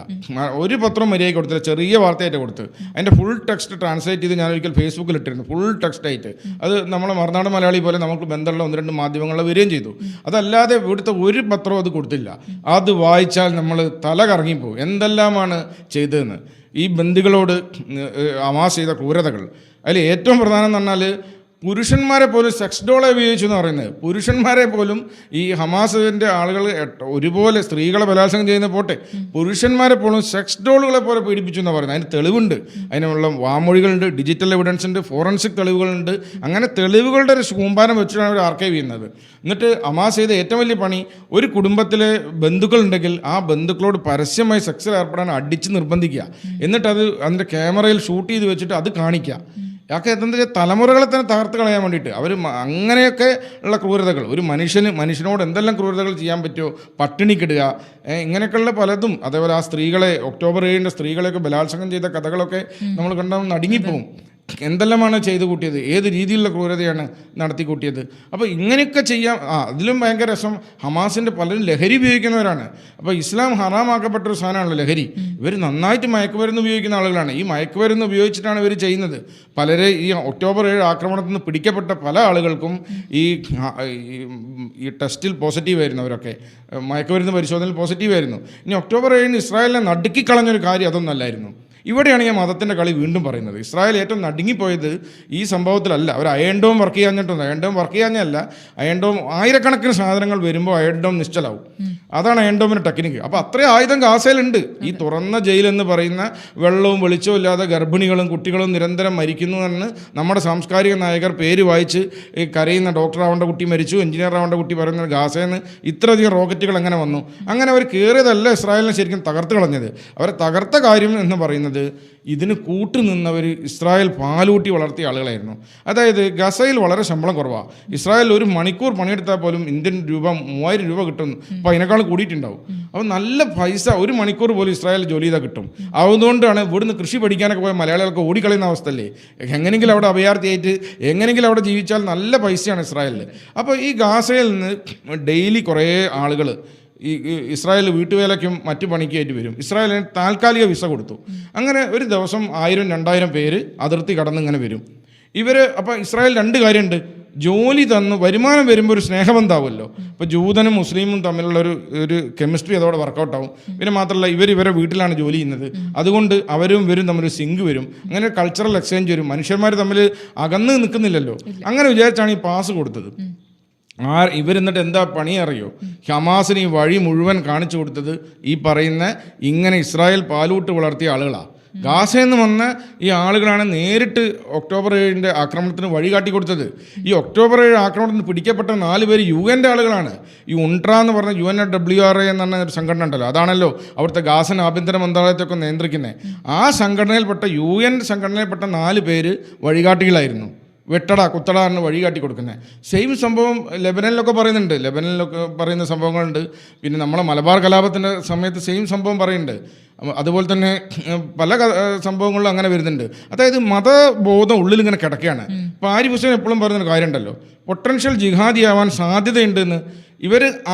ഒരു പത്രവും മര്യാദയ്ക്ക് കൊടുത്തില്ല. ചെറിയ വാർത്തയായിട്ട് കൊടുത്ത് അതിൻ്റെ ഫുൾ ടെക്സ്റ്റ് ട്രാൻസ്ലേറ്റ് ചെയ്ത് ഞാൻ ഒരിക്കൽ ഫേസ്ബുക്കിൽ ഇട്ടിരുന്നു. ഫുൾ ടെക്സ്റ്റായിട്ട് അത് നമ്മളെ മറുനാട് മലയാളി പോലെ നമുക്ക് ബന്ധമുള്ള 1-2 മാധ്യമങ്ങളിൽ വരികയും ചെയ്തു. അതല്ലാതെ ഇവിടുത്തെ ഒരു പത്രവും അത് കൊടുത്തില്ല. അത് വായിച്ചാൽ നമ്മൾ തല കറങ്ങിപ്പോവും. എന്തെല്ലാമാണ് ചെയ്തതെന്ന്. ഈ ബന്ദികളോട് ഹമാസ് ചെയ്ത ക്രൂരതകൾ അതിൽ ഏറ്റവും പ്രധാനം എന്ന് പറഞ്ഞാൽ പുരുഷന്മാരെ പോലും സെക്സ് ഡോളെ ഉപയോഗിച്ചു എന്ന് പറയുന്നത്. പുരുഷന്മാരെ പോലും ഈ ഹമാസിൻ്റെ ആളുകൾ ഒരുപോലെ സ്ത്രീകളെ ബലാത്സംഗം ചെയ്യുന്ന പോട്ടെ, പുരുഷന്മാരെ പോലും സെക്സ് ഡോളുകളെ പോലെ പീഡിപ്പിച്ചു എന്ന് പറയുന്നത്. അതിന് തെളിവുണ്ട്, അതിനുള്ള വാമൊഴികളുണ്ട്, ഡിജിറ്റൽ എവിഡൻസ് ഉണ്ട്, ഫോറൻസിക് തെളിവുകളുണ്ട്. അങ്ങനെ തെളിവുകളുടെ ഒരു കൂമ്പാരം വെച്ചിട്ടാണ് അവർ ആർക്കൈവ് ചെയ്യുന്നത്. എന്നിട്ട് ഹമാസ് ചെയ്ത ഏറ്റവും വലിയ പണി, ഒരു കുടുംബത്തിലെ ബന്ധുക്കളുണ്ടെങ്കിൽ ആ ബന്ധുക്കളോട് പരസ്യമായി സെക്സിൽ ഏർപ്പെടാൻ അടിച്ച് നിർബന്ധിക്കുക. എന്നിട്ടത് അതിൻ്റെ ക്യാമറയിൽ ഷൂട്ട് ചെയ്ത് വെച്ചിട്ട് അത് കാണിക്കുക. അതൊക്കെ എന്താ വെച്ചാൽ തലമുറകളെ തന്നെ തകർത്ത് കളയാൻ വേണ്ടിയിട്ട് അവർ അങ്ങനെയൊക്കെ ഉള്ള ക്രൂരതകൾ. ഒരു മനുഷ്യനോട് എന്തെല്ലാം ക്രൂരതകൾ ചെയ്യാൻ പറ്റുമോ, പട്ടിണിക്കിടുക, ഇങ്ങനെയൊക്കെയുള്ള പലതും. അതേപോലെ ആ സ്ത്രീകളെ ഒക്ടോബർ 7 സ്ത്രീകളെയൊക്കെ ബലാത്സംഗം ചെയ്ത കഥകളൊക്കെ നമ്മൾ കണ്ടാൽ നടുങ്ങിപ്പോവും. എന്തെല്ലാമാണ് ചെയ്തു കൂട്ടിയത്, ഏത് രീതിയിലുള്ള ക്രൂരതയാണ് നടത്തി കൂട്ടിയത്. അപ്പോൾ ഇങ്ങനെയൊക്കെ ചെയ്യാം. അതിലും ഭയങ്കര രസം, ഹമാസിൻ്റെ പലരും ലഹരി ഉപയോഗിക്കുന്നവരാണ്. അപ്പോൾ ഇസ്ലാം ഹറാമാക്കപ്പെട്ടൊരു സാധനമാണല്ലോ ലഹരി. ഇവർ നന്നായിട്ട് മയക്കുമരുന്ന് ഉപയോഗിക്കുന്ന ആളുകളാണ്. ഈ മയക്കുമരുന്ന് ഉപയോഗിച്ചിട്ടാണ് ഇവർ ചെയ്യുന്നത്. പലരെ ഈ ഒക്ടോബർ 7 ആക്രമണത്തിൽ നിന്ന് പിടിക്കപ്പെട്ട പല ആളുകൾക്കും ഈ ടെസ്റ്റിൽ പോസിറ്റീവായിരുന്നു. അവരൊക്കെ മയക്കുമരുന്ന് പരിശോധനയിൽ പോസിറ്റീവായിരുന്നു. ഇനി ഒക്ടോബർ 7 ഇസ്രായേലിനെ നടുക്കിക്കളഞ്ഞൊരു കാര്യം അതൊന്നല്ലായിരുന്നു. ഇവിടെയാണ് ഞാൻ മതത്തിൻ്റെ കളി വീണ്ടും പറയുന്നത്. ഇസ്രായേൽ ഏറ്റവും നടുങ്ങിപ്പോയത് ഈ സംഭവത്തിലല്ല. അവർ അയൺ ഡോം വർക്ക് ചെയ്യാഞ്ഞിട്ടുണ്ട്. അയൺ ഡോം വർക്ക് ചെയ്യാഞ്ഞല്ല, അയൺ ഡോം ആയിരക്കണക്കിന് സാധനങ്ങൾ വരുമ്പോൾ അയൺ ഡോം നിശ്ചലാവും. അതാണ് അയൺ ഡോമിൻ്റെ ടെക്നിക്ക്. അപ്പോൾ അത്രയും ആയുധം ഗാസയിലുണ്ട്. ഈ തുറന്ന ജയിലെന്ന് പറയുന്ന വെള്ളവും വെളിച്ചവും ഇല്ലാതെ ഗർഭിണികളും കുട്ടികളും നിരന്തരം മരിക്കുന്നു എന്ന് നമ്മുടെ സാംസ്കാരിക നായകർ പേര് വായിച്ച് ഈ കരയുന്ന ഡോക്ടർ ആവേണ്ട കുട്ടി മരിച്ചു, എഞ്ചിനീയർ ആവേണ്ട കുട്ടി പറയുന്നത് ഗാസയിൽ നിന്ന് ഇത്രയധികം റോക്കറ്റുകൾ എങ്ങനെ വന്നു. അങ്ങനെ അവർ കയറിയതല്ല ഇസ്രായേലിനെ ശരിക്കും തകർത്ത് കളഞ്ഞത്. അവരെ തകർത്ത കാര്യം എന്ന് പറയുന്നത് ഇതിന് കൂട്ടുനിന്നവർ ഇസ്രായേൽ പാലൂട്ടി വളർത്തിയ ആളുകളായിരുന്നു. അതായത് ഗസയിൽ വളരെ ശമ്പളം കുറവാണ്. ഇസ്രായേൽ ഒരു മണിക്കൂർ പണിയെടുത്താൽ പോലും ഇന്ത്യൻ രൂപ 3000 രൂപ കിട്ടും. അപ്പോൾ അതിനേക്കാൾ കൂടിയിട്ടുണ്ടാവും. അപ്പോൾ നല്ല പൈസ ഒരു മണിക്കൂർ പോലും ഇസ്രായേൽ ജോലി ചെയ്താൽ കിട്ടും. അതുകൊണ്ടാണ് ഇവിടുന്ന് കൃഷി പഠിക്കാനൊക്കെ പോയ മലയാളികൾക്ക് ഓടിക്കളയുന്ന അവസ്ഥയല്ലേ. എങ്ങനെയെങ്കിലും അവിടെ അഭയാർത്ഥിയായിട്ട് എങ്ങനെയെങ്കിലും അവിടെ ജീവിച്ചാൽ നല്ല പൈസയാണ് ഇസ്രായേലിൽ. അപ്പോൾ ഈ ഗാസയിൽ നിന്ന് ഡെയിലി കുറേ ആളുകൾ ഈ ഇസ്രായേൽ വീട്ടുവേലയ്ക്കും മറ്റു പണിക്കായിട്ട് വരും. ഇസ്രായേലിന് താൽക്കാലിക വിസ കൊടുത്തു. അങ്ങനെ ഒരു ദിവസം 1000-2000 പേര് അതിർത്തി കടന്ന് ഇങ്ങനെ വരും. അപ്പോൾ ഇസ്രായേൽ 2 കാര്യമുണ്ട്. ജോലി തന്നു വരുമാനം വരുമ്പോൾ ഒരു സ്നേഹബന്ധമാവുമല്ലോ. ഇപ്പോൾ ജൂതനും മുസ്ലിമും തമ്മിലുള്ള ഒരു കെമിസ്ട്രി അതോടെ വർക്കൗട്ടാവും. പിന്നെ മാത്രമല്ല ഇവരെ വീട്ടിലാണ് ജോലി ചെയ്യുന്നത്. അതുകൊണ്ട് അവരും ഇവരും തമ്മിൽ സിങ്ക് വരും. അങ്ങനെ കൾച്ചറൽ എക്സ്ചേഞ്ച് വരും. മനുഷ്യന്മാർ തമ്മിൽ അകന്ന് നിൽക്കുന്നില്ലല്ലോ. അങ്ങനെ വിചാരിച്ചാണ് ഈ പാസ് കൊടുത്തത്. ഇവരെന്നിട്ട് എന്താ പണി അറിയോ? ഹമാസിന് ഈ വഴി മുഴുവൻ കാണിച്ചു കൊടുത്തത് ഈ പറയുന്ന ഇങ്ങനെ ഇസ്രായേൽ പാലൂട്ട് വളർത്തിയ ആളുകളാണ്. ഗാസയിൽ നിന്ന് വന്ന ഈ ആളുകളാണ് നേരിട്ട് ഒക്ടോബർ 7 ആക്രമണത്തിന് വഴി കാട്ടി കൊടുത്തത്. ഈ ഒക്ടോബർ 7 ആക്രമണത്തിന് പിടിക്കപ്പെട്ട 4 പേര് UN ആളുകളാണ്. ഈ UNRWA എന്ന് പറഞ്ഞ UNWRA എന്ന് പറഞ്ഞ ഒരു സംഘടന ഉണ്ടല്ലോ, അതാണല്ലോ അവിടുത്തെ ഗാസൻ ആഭ്യന്തര മന്ത്രാലയത്തൊക്കെ നിയന്ത്രിക്കുന്നത്. ആ സംഘടനയിൽപ്പെട്ട UN സംഘടനയിൽപ്പെട്ട 4 പേര് വഴികാട്ടികളായിരുന്നു. വെട്ടട കുത്തട എന്ന് വഴി കാട്ടി കൊടുക്കുന്നത്. സെയിം സംഭവം ലെബനനിലൊക്കെ പറയുന്നുണ്ട്. ലെബനനിലൊക്കെ പറയുന്ന സംഭവങ്ങളുണ്ട്. പിന്നെ നമ്മളെ മലബാർ കലാപത്തിൻ്റെ സമയത്ത് സെയിം സംഭവം പറയുന്നുണ്ട്. അതുപോലെ തന്നെ പല സംഭവങ്ങളിലും അങ്ങനെ വരുന്നുണ്ട്. അതായത് മതബോധം ഉള്ളിലിങ്ങനെ കിടക്കുകയാണ്. ഇപ്പോൾ ആരിഫ് ഹുസൈൻ എപ്പോഴും പറയുന്നൊരു കാര്യമുണ്ടല്ലോ, പൊട്ടൻഷ്യൽ ജിഹാദിയാവാൻ സാധ്യതയുണ്ടെന്ന്. ഇവർ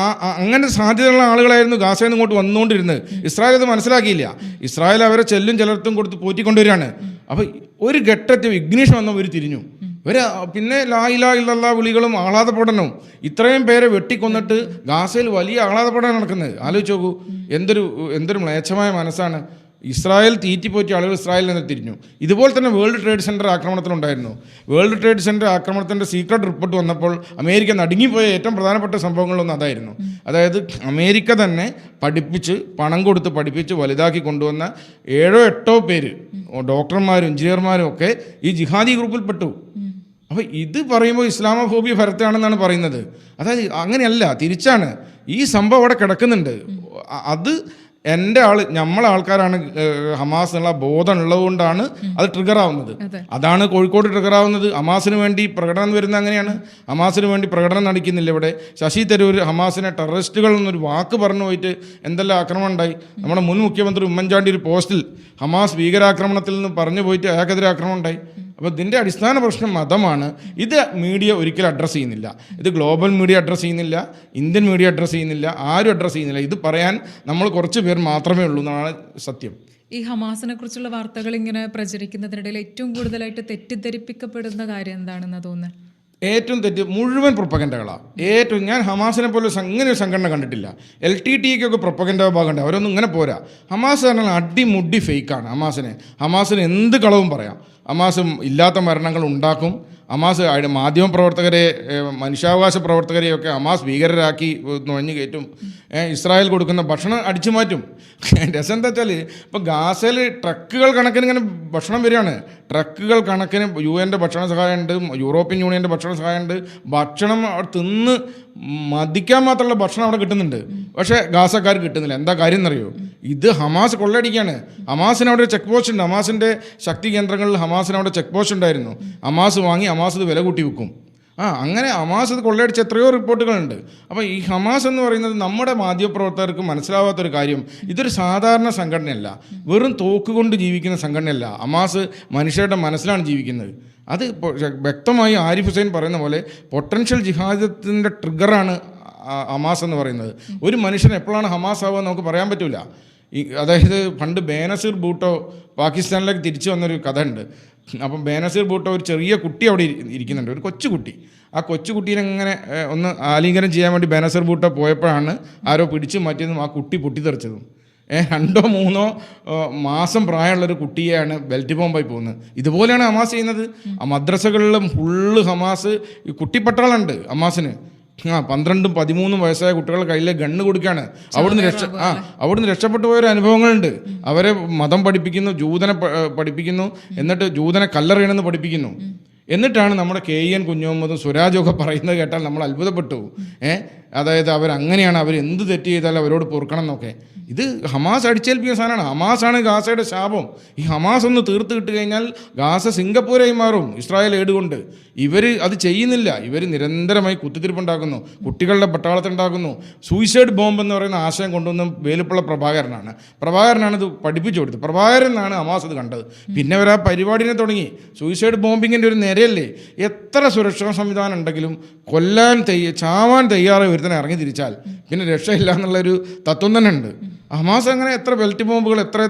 അങ്ങനെ സാധ്യതയുള്ള ആളുകളായിരുന്നു ഗാസയിൽ നിന്ന് ഇങ്ങോട്ട് വന്നുകൊണ്ടിരുന്നത്. ഇസ്രായേൽ അത് മനസ്സിലാക്കിയില്ല. ഇസ്രായേൽ അവരെ ചെല്ലും ചിലർത്തും കൊടുത്ത് പോറ്റിക്കൊണ്ടുവരികയാണ്. അപ്പോൾ ഒരു ഘട്ടത്തിൽ ഇഗ്നീഷൻ വന്നവർ തിരിഞ്ഞു. പിന്നെ ലാ ഇലാഹ ഇല്ലല്ലാഹ് വിളികളും ആഹ്ലാദപ്രകടനവും. ഇത്രയും പേരെ വെട്ടിക്കൊന്നിട്ട് ഗാസയിൽ വലിയ ആഹ്ലാദപ്രകടനം നടക്കുന്നത് ആലോചിച്ച് നോക്കൂ. എന്തൊരു മ്ലേച്ഛമായ മനസ്സാണ്. ഇസ്രായേൽ തീറ്റിപ്പോറ്റിയ ആളുകൾ ഇസ്രായേലിൽ നിന്ന് തിരിഞ്ഞു. ഇതുപോലെ തന്നെ വേൾഡ് ട്രേഡ് സെൻറ്റർ ആക്രമണത്തിലുണ്ടായിരുന്നു. വേൾഡ് ട്രേഡ് സെൻറ്റർ ആക്രമണത്തിൻ്റെ സീക്രട്ട് റിപ്പോർട്ട് വന്നപ്പോൾ അമേരിക്ക നടുങ്ങിപ്പോയ ഏറ്റവും പ്രധാനപ്പെട്ട സംഭവങ്ങളൊന്നും അതായിരുന്നു. അതായത് അമേരിക്ക തന്നെ പഠിപ്പിച്ച് പണം കൊടുത്ത് പഠിപ്പിച്ച് വലുതാക്കി കൊണ്ടുവന്ന 7-8 പേര് ഡോക്ടർമാരും എഞ്ചിനീയർമാരും ഒക്കെ ഈ ജിഹാദി ഗ്രൂപ്പിൽപ്പെട്ടു. അപ്പോൾ ഇത് പറയുമ്പോൾ ഇസ്ലാമോഫോബിയ ഭരത്താണെന്നാണ് പറയുന്നത്. അതായത് അങ്ങനെയല്ല, തിരിച്ചാണ്. ഈ സംഭവം അവിടെ കിടക്കുന്നുണ്ട്. അത് നമ്മളെ ആൾക്കാരാണ് ഹമാസ് എന്നുള്ള ബോധം ഉള്ളതുകൊണ്ടാണ് അത് ട്രിഗർ ആവുന്നത്. അതാണ് കോഴിക്കോട് ട്രിഗർ ആവുന്നത്. ഹമാസിന് വേണ്ടി പ്രകടനം വരുന്നത് അങ്ങനെയാണ്. ഹമാസിന് വേണ്ടി പ്രകടനം നടക്കുന്നില്ല ഇവിടെ. ശശി തരൂർ ഹമാസിനെ ടെററിസ്റ്റുകൾ എന്നൊരു വാക്ക് പറഞ്ഞു പോയിട്ട് എന്തെല്ലാം ആക്രമണം ഉണ്ടായി. നമ്മുടെ മുൻ മുഖ്യമന്ത്രി ഉമ്മൻചാണ്ടി ഒരു പോസ്റ്റിൽ ഹമാസ് ഭീകരാക്രമണത്തിൽ നിന്ന് പറഞ്ഞു പോയിട്ട് അയാൾക്കെതിരെ ആക്രമണം ഉണ്ടായി. അപ്പോൾ ഇതിൻ്റെ അടിസ്ഥാന പ്രശ്നം മതമാണ്. ഇത് മീഡിയ ഒരിക്കലും അഡ്രസ്സ് ചെയ്യുന്നില്ല. ഇത് ഗ്ലോബൽ മീഡിയ അഡ്രസ്സ് ചെയ്യുന്നില്ല, ഇന്ത്യൻ മീഡിയ അഡ്രസ്സ് ചെയ്യുന്നില്ല, ആരും അഡ്രസ്സ് ചെയ്യുന്നില്ല. ഇത് പറയാൻ നമ്മൾ കുറച്ച് പേർ മാത്രമേ ഉള്ളൂ എന്നാണ് സത്യം. ഈ ഹമാസിനെ കുറിച്ചുള്ള വാർത്തകൾ ഇങ്ങനെ പ്രചരിക്കുന്നതിനിടയിൽ ഏറ്റവും കൂടുതലായിട്ട് തെറ്റിദ്ധരിപ്പിക്കപ്പെടുന്ന കാര്യം എന്താണെന്ന് തോന്നുന്നത്? ഏറ്റവും തെറ്റ് മുഴുവൻ പ്രൊപ്പഗൻഡകളാണ്. ഞാൻ ഹമാസിനെ പോലെ ഇങ്ങനെ ഒരു സംഘടന കണ്ടിട്ടില്ല. LTTEക്കൊക്കെ പ്രൊപ്പഗൻഡ ഭാഗമുണ്ട്. അവരൊന്നും ഇങ്ങനെ പോരാ. ഹമാസ് പറഞ്ഞാൽ അടിമുടി ഫേക്കാണ്. ഹമാസിന് എന്ത് കളവും പറയാം. ഹമാസ് ഇല്ലാത്ത മരണങ്ങൾ ഉണ്ടാക്കും. ഹമാസ് മാധ്യമപ്രവർത്തകരെ, മനുഷ്യാവകാശ പ്രവർത്തകരെയൊക്കെ ഹമാസ് ഭീകരരാക്കി നുഴഞ്ഞു കയറ്റും. ഇസ്രായേൽ കൊടുക്കുന്ന ഭക്ഷണം അടിച്ചു മാറ്റും. രസം എന്താ വെച്ചാൽ ഇപ്പോൾ ഗാസയിൽ ട്രക്കുകൾ കണക്കിന് ഇങ്ങനെ ഭക്ഷണം വരികയാണ്. ട്രക്കുകൾ കണക്കിന് UN ഭക്ഷണ സഹായമുണ്ട്, യൂറോപ്യൻ യൂണിയൻ്റെ ഭക്ഷണ സഹായമുണ്ട്. ഭക്ഷണം തിന്ന് മതിക്കാൻ മാത്രമുള്ള ഭക്ഷണം അവിടെ കിട്ടുന്നുണ്ട്. പക്ഷേ ഗാസക്കാർ കിട്ടുന്നില്ല. എന്താ കാര്യം എന്നറിയോ? ഇത് ഹമാസ് കൊള്ളയടിക്കുകയാണ്. ഹമാസിന് അവിടെ ചെക്ക് പോസ്റ്റ് ഉണ്ട്. ഹമാസിൻ്റെ ശക്തി കേന്ദ്രങ്ങളിൽ ഹമാസിന് അവിടെ ചെക്ക് പോസ്റ്റ് ഉണ്ടായിരുന്നു. ഹമാസ് വാങ്ങി ഹമാസ് ഇത് വില കൂട്ടി വെക്കും. അങ്ങനെ ഹമാസ് ഇത് കൊള്ളയടിച്ച എത്രയോ റിപ്പോർട്ടുകളുണ്ട്. അപ്പോൾ ഈ ഹമാസ് എന്ന് പറയുന്നത് നമ്മുടെ മാധ്യമപ്രവർത്തകർക്ക് മനസ്സിലാവാത്തൊരു കാര്യം, ഇതൊരു സാധാരണ സംഘടനയല്ല, വെറും തോക്ക് കൊണ്ട് ജീവിക്കുന്ന സംഘടനയല്ല. ഹമാസ് മനുഷ്യരുടെ മനസ്സിലാണ് ജീവിക്കുന്നത്. അത് വ്യക്തമായി ആരിഫ് ഹുസൈൻ പറയുന്ന പോലെ പൊട്ടൻഷ്യൽ ജിഹാദത്തിൻ്റെ ട്രിഗറാണ് ഹമാസ് എന്ന് പറയുന്നത്. ഒരു മനുഷ്യൻ എപ്പോഴാണ് ഹമാസ് ആവുക നമുക്ക് പറയാൻ പറ്റില്ല. അതായത് പണ്ട് ബേനസീർ ഭൂട്ടോ പാകിസ്ഥാനിലേക്ക് തിരിച്ചു വന്നൊരു കഥ ഉണ്ട്. അപ്പം ബേനസീർ ഭൂട്ടോ ഒരു ചെറിയ കുട്ടി അവിടെ ഇരിക്കുന്നുണ്ട്, ഒരു കൊച്ചുകുട്ടി. ആ കൊച്ചുകുട്ടീനെ ഇങ്ങനെ ഒന്ന് ആലിംഗനം ചെയ്യാൻ വേണ്ടി ബേനസീർ ഭൂട്ടോ പോയപ്പോഴാണ് ആരോ പിടിച്ചു മാറ്റിയതും ആ കുട്ടി പൊട്ടിത്തെറിച്ചതും. 2-3 മാസം പ്രായമുള്ളൊരു കുട്ടിയെയാണ് ബെൽറ്റ് ബോംബായി പോകുന്നത്. ഇതുപോലെയാണ് ഹമാസ് ചെയ്യുന്നത്. ആ മദ്രസകളിലും ഫുള്ള് ഹമാസ് കുട്ടിപ്പട്ടാളുണ്ട് ഹമാസിന്. 12-13 വയസ്സായ കുട്ടികളുടെ കയ്യിൽ ഗണ്ണ് കൊടുക്കുകയാണ്. അവിടുന്ന് രക്ഷപ്പെട്ടു പോയൊരു അനുഭവങ്ങളുണ്ട്. അവരെ മതം പഠിപ്പിക്കുന്നു, ജൂതനെ പഠിപ്പിക്കുന്നു, എന്നിട്ട് ജൂതനെ കല്ലെറിയണമെന്ന് പഠിപ്പിക്കുന്നു. എന്നിട്ടാണ് നമ്മുടെ KN കുഞ്ഞുമുഹമ്മദും സുരാജൊക്കെ പറയുന്നത് കേട്ടാൽ നമ്മൾ അത്ഭുതപ്പെട്ടു. അതായത് അവരങ്ങനെയാണ്, അവർ എന്ത് തെറ്റ് ചെയ്താലും അവരോട് പൊറുക്കണം എന്നൊക്കെ. ഇത് ഹമാസ് അടിച്ചേൽപ്പിക്കുന്ന സാധനമാണ്. ഹമാസാണ് ഗാസയുടെ ശാപം. ഈ ഹമാസ് ഒന്ന് തീർത്ത് കിട്ടി കഴിഞ്ഞാൽ ഗാസ സിംഗപ്പൂരായി മാറും ഇസ്രായേൽ ഏടുകൊണ്ട്. ഇവർ അത് ചെയ്യുന്നില്ല. ഇവർ നിരന്തരമായി കുത്തിത്തിരിപ്പുണ്ടാക്കുന്നു, കുട്ടികളുടെ പട്ടാളത്തുണ്ടാക്കുന്നു. സൂയിസൈഡ് ബോംബ് എന്ന് പറയുന്ന ആശയം കൊണ്ടുവന്ന വേലുപ്പിള്ള പ്രഭാകരനാണ് ഇത് പഠിപ്പിച്ചു കൊടുത്തത്. പ്രഭാകരനാണ് ഹമാസ് ഇത് കണ്ടത്. പിന്നെ അവർ ആ പരിപാടിനെ തുടങ്ങി. സൂയിസൈഡ് ബോംബിങ്ങിൻ്റെ ഒരു നിരയല്ലേ. എത്ര സുരക്ഷാ സംവിധാനം ഉണ്ടെങ്കിലും ചാവാൻ തയ്യാറായി ഒരുത്തനെ ഇറങ്ങി തിരിച്ചാൽ പിന്നെ രക്ഷയില്ല എന്നുള്ളൊരു തത്വം തന്നെ ഉണ്ട്. ഹമാസ് അങ്ങനെ എത്ര ബെൽറ്റ് ബോംബുകൾ, എത്ര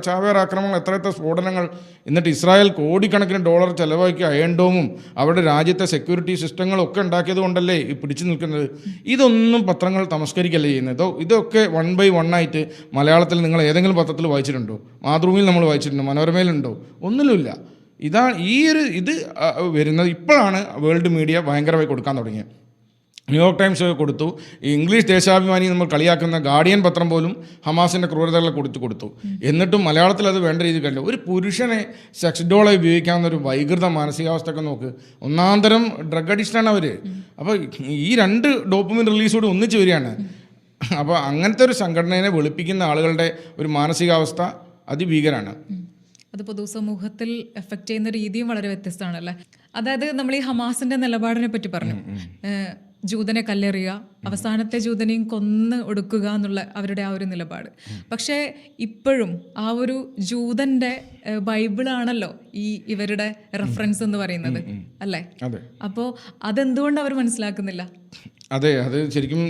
ചാവേർ ആക്രമണങ്ങൾ, എത്ര സ്ഫോടനങ്ങൾ. എന്നിട്ട് ഇസ്രായേൽ കോടിക്കണക്കിന് ഡോളർ ചെലവാക്കി അയൺ ഡോമും അവരുടെ രാജ്യത്തെ സെക്യൂരിറ്റി സിസ്റ്റങ്ങളും ഒക്കെ ഉണ്ടാക്കിയത് കൊണ്ടല്ലേ ഈ പിടിച്ചു നിൽക്കുന്നത്. ഇതൊന്നും പത്രങ്ങൾ തമസ്കരിക്കല്ലേ ചെയ്യുന്നത്. ഇതൊക്കെ 1 by 1 ആയിട്ട് മലയാളത്തിൽ നിങ്ങൾ ഏതെങ്കിലും പത്രത്തിൽ വായിച്ചിട്ടുണ്ടോ? മാതൃഭൂമിയിൽ നമ്മൾ വായിച്ചിട്ടുണ്ടോ? മനോരമയിലുണ്ടോ? ഒന്നിലുമില്ല. ഇതാണ് ഇത് വരുന്നത്. ഇപ്പോഴാണ് വേൾഡ് മീഡിയ ഭയങ്കരമായി കൊടുക്കാൻ തുടങ്ങിയത്. ന്യൂയോർക്ക് ടൈംസ് കൊടുത്തു. ഇംഗ്ലീഷ് ദേശാഭിമാനി നമ്മൾ കളിയാക്കുന്ന ഗാർഡിയൻ പത്രം പോലും ഹമാസിൻ്റെ ക്രൂരതകളെ കൊടുത്തു. എന്നിട്ടും മലയാളത്തിൽ അത് വേണ്ട രീതിയിൽ കണ്ടില്ല. ഒരു പുരുഷനെ സെക്സ് ഡോളായി ഉപയോഗിക്കാവുന്ന ഒരു വൈകൃത മാനസികാവസ്ഥയൊക്കെ നോക്ക്. ഒന്നാന്തരം ഡ്രഗ് അഡിക്ഷനാണ് അവർ. അപ്പോൾ ഈ 2 ഡോപ്പമിൻ റിലീസോട് ഒന്നിച്ച് വരികയാണ്. അപ്പോൾ അങ്ങനത്തെ ഒരു സംഘടനയെ വെളുപ്പിക്കുന്ന ആളുകളുടെ ഒരു മാനസികാവസ്ഥ അതിഭീകരമാണ്. അത് പൊതുസമൂഹത്തിൽ എഫക്റ്റ് ചെയ്യുന്ന രീതിയും വളരെ വ്യത്യസ്തമാണല്ലേ. അതായത് നമ്മൾ ഈ ഹമാസിന്റെ നിലപാടിനെ പറ്റി പറഞ്ഞു. ജൂതനെ കല്ലെറിയുക, അവസാനത്തെ ജൂതനെയും കൊന്ന് ഒടുക്കുക എന്നുള്ള അവരുടെ ആ ഒരു നിലപാട്. പക്ഷേ ഇപ്പോഴും ആ ഒരു ജൂതൻ്റെ ബൈബിളാണല്ലോ ഇവരുടെ റെഫറൻസ് എന്ന് പറയുന്നത്, അല്ലേ? അപ്പോൾ അതെന്തുകൊണ്ട് അവർ മനസ്സിലാക്കുന്നില്ല? അതെ, അത് ശരിക്കും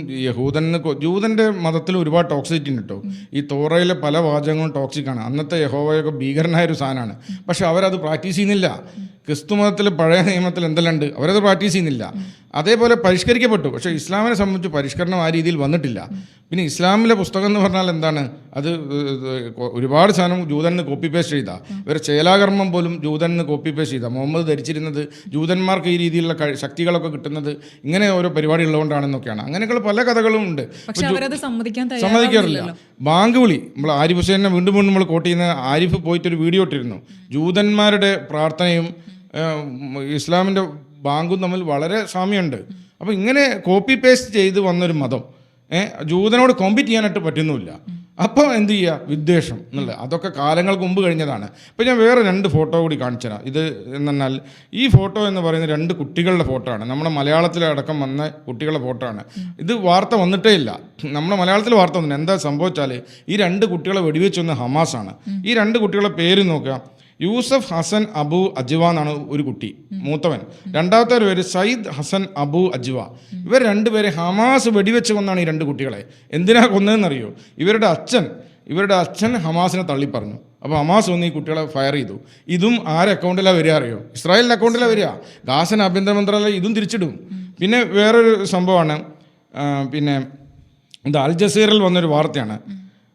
ജൂതൻ്റെ മതത്തിൽ ഒരുപാട് ടോക്സിറ്റി ഉണ്ട് കേട്ടോ. ഈ തോറയിലെ പല വാചകങ്ങളും ടോക്സിക്കാണ്. അന്നത്തെ യഹോവയൊക്കെ ഭീകരനായ ഒരു സാധനമാണ്. പക്ഷെ അവരത് പ്രാക്ടീസ് ചെയ്യുന്നില്ല. ക്രിസ്തു മതത്തിൽ പഴയ നിയമത്തിൽ എന്തെല്ലാം ഉണ്ട്, അവരത് പ്രാക്ടീസ് ചെയ്യുന്നില്ല. അതേപോലെ പരിഷ്കരിക്കപ്പെട്ടു. പക്ഷേ ഇസ്ലാമിനെ സംബന്ധിച്ച് പരിഷ്കരണം ആ രീതിയിൽ വന്നിട്ടില്ല. പിന്നെ ഇസ്ലാമിലെ പുസ്തകം എന്ന് പറഞ്ഞാൽ എന്താണ്, അത് ഒരുപാട് സാധനം ജൂതന് കോപ്പി പേസ്റ്റ് ചെയ്താൽ, ഇവരെ ചേലാകർമ്മം പോലും ജൂതന് കോപ്പി പേസ്റ്റ് ചെയ്താൽ, മുഹമ്മദ് ധരിച്ചിരുന്നത് ജൂതന്മാർക്ക് ഈ രീതിയിലുള്ള ശക്തികളൊക്കെ കിട്ടുന്നത് ഇങ്ങനെ ഓരോ പരിപാടി ഉള്ളതുകൊണ്ടാണെന്നൊക്കെയാണ്. അങ്ങനെയൊക്കെയുള്ള പല കഥകളും ഉണ്ട്. സമ്മതിക്കാറില്ല. ബാങ്ക് വിളി, നമ്മൾ ആരിഫ് ഹുസൈനെ വീണ്ടും വീണ്ടും നമ്മൾ കോട്ട് ചെയ്യുന്ന ആരിഫ് പോയിട്ടൊരു വീഡിയോ ഇട്ടിരുന്നു. ജൂതന്മാരുടെ പ്രാർത്ഥനയും ഇസ്ലാമിൻ്റെ ബാങ്കും തമ്മിൽ വളരെ സാമ്യമുണ്ട്. അപ്പോൾ ഇങ്ങനെ കോപ്പി പേസ്റ്റ് ചെയ്ത് വന്നൊരു മതം ജൂതനോട് കോമ്പീറ്റ് ചെയ്യാനായിട്ട് പറ്റുന്നുമില്ല. അപ്പോൾ എന്ത് ചെയ്യുക, വിദ്വേഷം എന്നുള്ളത്. അതൊക്കെ കാലങ്ങൾക്ക് മുമ്പ് കഴിഞ്ഞതാണ്. ഇപ്പോൾ ഞാൻ വേറെ 2 ഫോട്ടോ കൂടി കാണിച്ചു തരാം. ഇത് എന്നാൽ ഈ ഫോട്ടോ എന്ന് പറയുന്നത് 2 കുട്ടികളുടെ ഫോട്ടോ ആണ്. നമ്മുടെ മലയാളത്തിലടക്കം വന്ന കുട്ടികളുടെ ഫോട്ടോ ആണ്. ഇത് വാർത്ത വന്നിട്ടേ ഇല്ല, നമ്മുടെ മലയാളത്തിൽ വാർത്ത വന്നില്ല. എന്താ സംഭവിച്ചാൽ ഈ 2 കുട്ടികളെ വെടിവെച്ചൊന്ന് ഹമാസാണ്. ഈ 2 കുട്ടികളുടെ പേര് നോക്കുക. യൂസഫ് ഹസൻ അബു അജ്വ എന്നാണ് ഒരു കുട്ടി, മൂത്തവൻ. രണ്ടാമത്തെ ഒരു പേര് സയ്യിദ് ഹസൻ അബു അജ്വ. ഇവർ 2 പേരെ ഹമാസ് വെടിവെച്ച് കൊന്നാണ് ഈ 2 കുട്ടികളെ. എന്തിനാ കൊന്നതെന്നറിയോ? ഇവരുടെ അച്ഛൻ ഹമാസിനെ തള്ളിപ്പറഞ്ഞു. അപ്പോൾ ഹമാസ് വന്ന് ഈ കുട്ടികളെ ഫയർ ചെയ്തു. ഇതും ആരെ അക്കൗണ്ടിലാണ് വരിക അറിയോ? ഇസ്രായേലിൻ്റെ അക്കൗണ്ടിലാണ് വരിക. ഗാസൻ ആഭ്യന്തര മന്ത്രാലയം ഇതും തിരിച്ചിടും. പിന്നെ വേറൊരു സംഭവമാണ്, പിന്നെ ഇത് അൽ ജസീറിൽ വന്നൊരു വാർത്തയാണ്.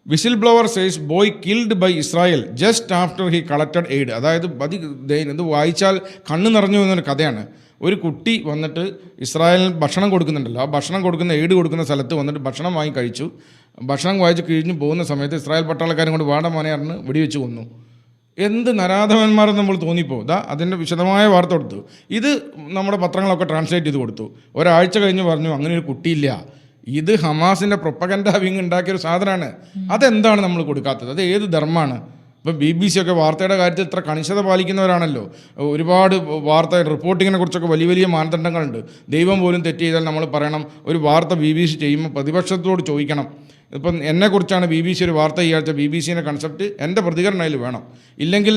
Whistle blower says boy killed by Israel just after he collected aid. അതായത് ഇത് വായിച്ചാൽ കണ്ണ് നിറഞ്ഞു എന്നൊരു കഥയാണ്. ഒരു കുട്ടി വന്നിട്ട് ഇസ്രായേലിന് ഭക്ഷണം കൊടുക്കുന്നുണ്ടല്ലോ, ആ ഭക്ഷണം കൊടുക്കുന്ന എയ്ഡ് കൊടുക്കുന്ന സ്ഥലത്ത് വന്നിട്ട് ഭക്ഷണം വാങ്ങി കഴിച്ചു. ഭക്ഷണം വായിച്ച് കിഴിഞ്ഞ് പോകുന്ന സമയത്ത് ഇസ്രായേൽ പട്ടാളക്കാരും കൊണ്ട് വാട മോനെയറിന് വെടിവെച്ച് കൊന്നു. എന്ത് നരാധവന്മാരെന്ന് നമ്മൾ തോന്നിപ്പോ. അതിൻ്റെ വിശദമായ വാർത്ത കൊടുത്തു. ഇത് നമ്മുടെ പത്രങ്ങളൊക്കെ ട്രാൻസ്ലേറ്റ് ചെയ്ത് കൊടുത്തു. ഒരാഴ്ച കഴിഞ്ഞ് പറഞ്ഞു അങ്ങനെ ഒരു കുട്ടിയില്ല, ഇത് ഹമാസിൻ്റെ പ്രൊപ്പഗൻഡ വിങ് ഉണ്ടാക്കിയൊരു സാധനമാണ്. അതെന്താണ് നമ്മൾ കൊടുക്കാത്തത്? അത് ഏത് ധർമ്മമാണ്? ഇപ്പോൾ BBC ഒക്കെ വാർത്തയുടെ കാര്യത്തിൽ ഇത്ര കണിശത പാലിക്കുന്നവരാണല്ലോ. ഒരുപാട് വാർത്ത റിപ്പോർട്ടിങ്ങിനെ കുറിച്ചൊക്കെ വലിയ വലിയ മാനദണ്ഡങ്ങളുണ്ട്. ദൈവം പോലും തെറ്റ് ചെയ്താൽ നമ്മൾ പറയണം. ഒരു വാർത്ത BBC ചെയ്യുമ്പോൾ പ്രതിപക്ഷത്തോട് ചോദിക്കണം. ഇപ്പം എന്നെക്കുറിച്ചാണ് BBC ഒരു വാർത്ത ചെയ്യാത്ത BBC കൺസെപ്റ്റ് എൻ്റെ പ്രതികരണം അതിൽ വേണം. ഇല്ലെങ്കിൽ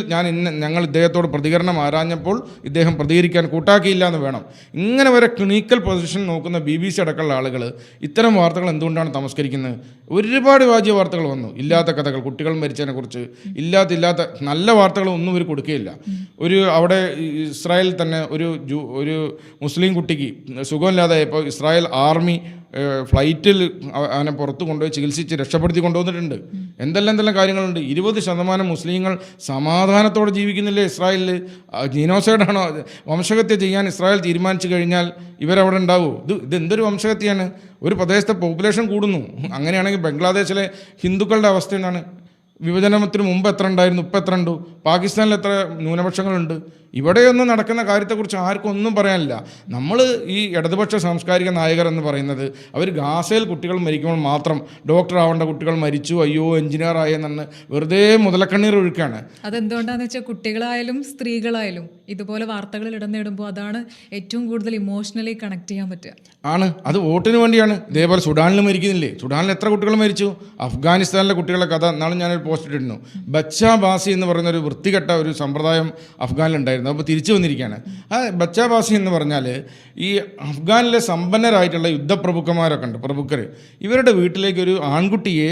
ഞങ്ങൾ ഇദ്ദേഹത്തോട് പ്രതികരണം ആരാഞ്ഞപ്പോൾ ഇദ്ദേഹം പ്രതികരിക്കാൻ കൂട്ടാക്കിയില്ല എന്ന് വേണം. ഇങ്ങനെ വരെ ക്ലിനിക്കൽ പൊസിഷൻ നോക്കുന്ന BBC അടക്കമുള്ള ആളുകൾ ഇത്തരം വാർത്തകൾ എന്തുകൊണ്ടാണ് തമസ്കരിക്കുന്നത്? ഒരുപാട് വ്യാജ വാർത്തകൾ വന്നു, ഇല്ലാത്ത കഥകൾ, കുട്ടികൾ മരിച്ചതിനെ കുറിച്ച് ഇല്ലാത്ത നല്ല വാർത്തകൾ ഒന്നും ഇവർ കൊടുക്കുകയില്ല. അവിടെ ഇസ്രായേലിൽ തന്നെ ഒരു മുസ്ലിം കുട്ടിക്ക് സുഖമില്ലാതായപ്പോൾ ഇസ്രായേൽ ആർമി ഫ്ലൈറ്റിൽ അവനെ പുറത്ത് കൊണ്ടുപോയി ചികിത്സിച്ച് രക്ഷപ്പെടുത്തി കൊണ്ടുവന്നിട്ടുണ്ട്. എന്തെല്ലാം കാര്യങ്ങളുണ്ട്. 20% മുസ്ലിങ്ങൾ സമാധാനത്തോടെ ജീവിക്കുന്നില്ലേ ഇസ്രായേലിൽ? ജീനോസൈഡാണോ? വംശഹത്യ ചെയ്യാൻ ഇസ്രായേൽ തീരുമാനിച്ചു കഴിഞ്ഞാൽ ഇവരവിടെ ഉണ്ടാവുമോ? ഇത് എന്തൊരു വംശഹത്യയാണ്? ഒരു പ്രദേശത്തെ പോപ്പുലേഷൻ കൂടുന്നു. അങ്ങനെയാണെങ്കിൽ ബംഗ്ലാദേശിലെ ഹിന്ദുക്കളുടെ അവസ്ഥ എന്താണ്? വിഭജനത്തിന് മുമ്പ് എത്ര ഉണ്ടായിരുന്നു, ഇപ്പം എത്ര ഉണ്ട്? പാകിസ്ഥാനിൽ എത്ര ന്യൂനപക്ഷങ്ങളുണ്ട്? ഇവിടെയൊന്നും നടക്കുന്ന കാര്യത്തെക്കുറിച്ച് ആർക്കും ഒന്നും പറയാനില്ല. നമ്മൾ ഈ ഇടതുപക്ഷ സാംസ്കാരിക നായകർ എന്ന് പറയുന്നത് അവർ ഗാസയിൽ കുട്ടികൾ മരിക്കുമ്പോൾ മാത്രം ഡോക്ടർ ആവേണ്ട കുട്ടികൾ മരിച്ചു, അയ്യോ എഞ്ചിനീയർ ആയെന്ന് വെറുതെ മുതലക്കണ്ണീർ ഒഴുക്കാണ്. അതെന്തുകൊണ്ടാണെന്ന് വെച്ചാൽ കുട്ടികളായാലും സ്ത്രീകളായാലും ഇതുപോലെ വാർത്തകളിൽ ഇടന്നിടുമ്പോൾ അതാണ് ഏറ്റവും കൂടുതൽ ഇമോഷണലി കണക്ട് ചെയ്യാൻ പറ്റുക. അത് വോട്ടിന് വേണ്ടിയാണ്. ഇതേപോലെ സുഡാനിൽ മരിക്കുന്നില്ലേ? സുഡാനിൽ എത്ര കുട്ടികൾ മരിച്ചു? അഫ്ഗാനിസ്ഥാനിലെ കുട്ടികളുടെ കഥ നാളെ ഞാനൊരു പോസ്റ്റ് ഇട്ടിരുന്നു. ബച്ചാ ബാസി എന്ന് പറയുന്ന ഒരു വൃത്തികെട്ട ഒരു സമ്പ്രദായം അഫ്ഗാനിലുണ്ടായിരുന്നു. അപ്പോൾ തിരിച്ചു വന്നിരിക്കുകയാണ്. ആ ബച്ചാ ബാസി എന്ന് പറഞ്ഞാൽ ഈ അഫ്ഗാനിലെ സമ്പന്നരായിട്ടുള്ള യുദ്ധപ്രഭുക്കന്മാരൊക്കെ ഉണ്ട്, പ്രഭുക്കർ. ഇവരുടെ വീട്ടിലേക്ക് ഒരു ആൺകുട്ടിയെ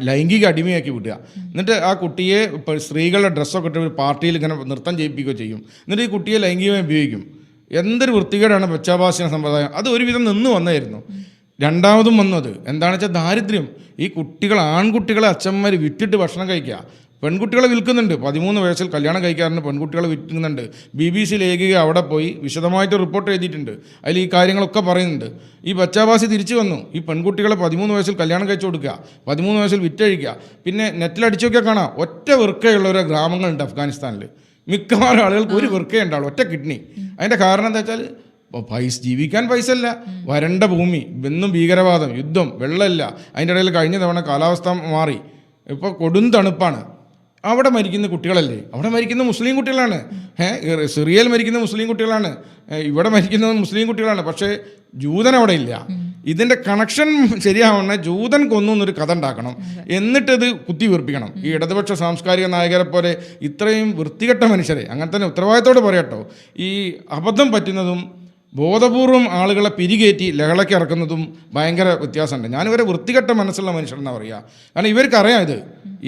ലൈംഗിക അടിമയാക്കി വിടുക. എന്നിട്ട് ആ കുട്ടിയെ സ്ത്രീകളുടെ ഡ്രസ്സൊക്കെ ഇട്ട് ഒരു പാർട്ടിയിൽ ഇങ്ങനെ നൃത്തം ചെയ്യിപ്പിക്കുകയോ ചെയ്യും. എന്നിട്ട് ഈ കുട്ടിയെ ലൈംഗികമായി ഉപയോഗിക്കും. എന്തൊരു വൃത്തികേടാണ് ബച്ചാബാസിന സമ്പ്രദായം. അത് ഒരുവിധം നിന്ന് വന്നായിരുന്നു. രണ്ടാമതും വന്നത് എന്താണെന്ന് വെച്ചാൽ ദാരിദ്ര്യം. ഈ ആൺകുട്ടികളെ അച്ഛന്മാർ വിറ്റിട്ട് ഭക്ഷണം കഴിക്കുക. പെൺകുട്ടികളെ വിൽക്കുന്നുണ്ട്. 13 വയസ്സിൽ കല്യാണം കഴിക്കാറുണ്ട്, പെൺകുട്ടികളെ വിൽക്കുന്നുണ്ട്. BBC ലേഖിക അവിടെ പോയി വിശദമായിട്ട് റിപ്പോർട്ട് എഴുതിയിട്ടുണ്ട്. അതിൽ ഈ കാര്യങ്ങളൊക്കെ പറയുന്നുണ്ട്. ഈ ബച്ചാബാസി തിരിച്ചു വന്നു. ഈ പെൺകുട്ടികളെ 13 വയസ്സിൽ കല്യാണം കഴിച്ചു കൊടുക്കുക, 13 വയസ്സിൽ വിറ്റഴിക്കുക. പിന്നെ നെറ്റിലടിച്ചു നോക്കിയാൽ കാണാം, ഒറ്റ വൃക്കയുള്ള ഒരു ഗ്രാമങ്ങളുണ്ട് അഫ്ഗാനിസ്ഥാനിൽ. മിക്കവാറും ആളുകൾക്ക് ഒരു വൃക്കേ ഉണ്ടാവുള്ളൂ, ഒറ്റ കിഡ്നി. അതിൻ്റെ കാരണം എന്താ വെച്ചാൽ ജീവിക്കാൻ പൈസ ഇല്ല, വരണ്ട ഭൂമി, എന്നും ഭീകരവാദം, യുദ്ധം, വെള്ളമില്ല. അതിൻ്റെ ഇടയിൽ കഴിഞ്ഞ തവണ കാലാവസ്ഥ മാറി, ഇപ്പോൾ കൊടും തണുപ്പാണ്. അവിടെ മരിക്കുന്ന കുട്ടികളല്ലേ, അവിടെ മരിക്കുന്ന മുസ്ലിം കുട്ടികളാണ്. സിറിയയിൽ മരിക്കുന്ന മുസ്ലിം കുട്ടികളാണ്, ഇവിടെ മരിക്കുന്നത് മുസ്ലിം കുട്ടികളാണ്. പക്ഷേ ജൂതൻ അവിടെ ഇല്ല. ഇതിൻ്റെ കണക്ഷൻ ശരിയാവണ ജൂതൻ കൊന്നു എന്നൊരു കഥ ഉണ്ടാക്കണം, എന്നിട്ടിത് കുത്തി വീർപ്പിക്കണം. ഈ ഇടതുപക്ഷ സാംസ്കാരിക നായകരെ പോലെ ഇത്രയും വൃത്തികെട്ട മനുഷ്യരെ, അങ്ങനെ തന്നെ ഉത്തരവാദിത്തോടെ പറയട്ടോ, ഈ അബദ്ധം പറ്റുന്നതും ബോധപൂർവം ആളുകളെ പിരികേറ്റി ലഹളയ്ക്ക് ഇറക്കുന്നതും ഭയങ്കര വ്യത്യാസമുണ്ട്. ഞാനിവരെ വൃത്തികെട്ട മനസ്സുള്ള മനുഷ്യരെന്നാണ് പറയുക. കാരണം ഇവർക്കറിയാം ഇത്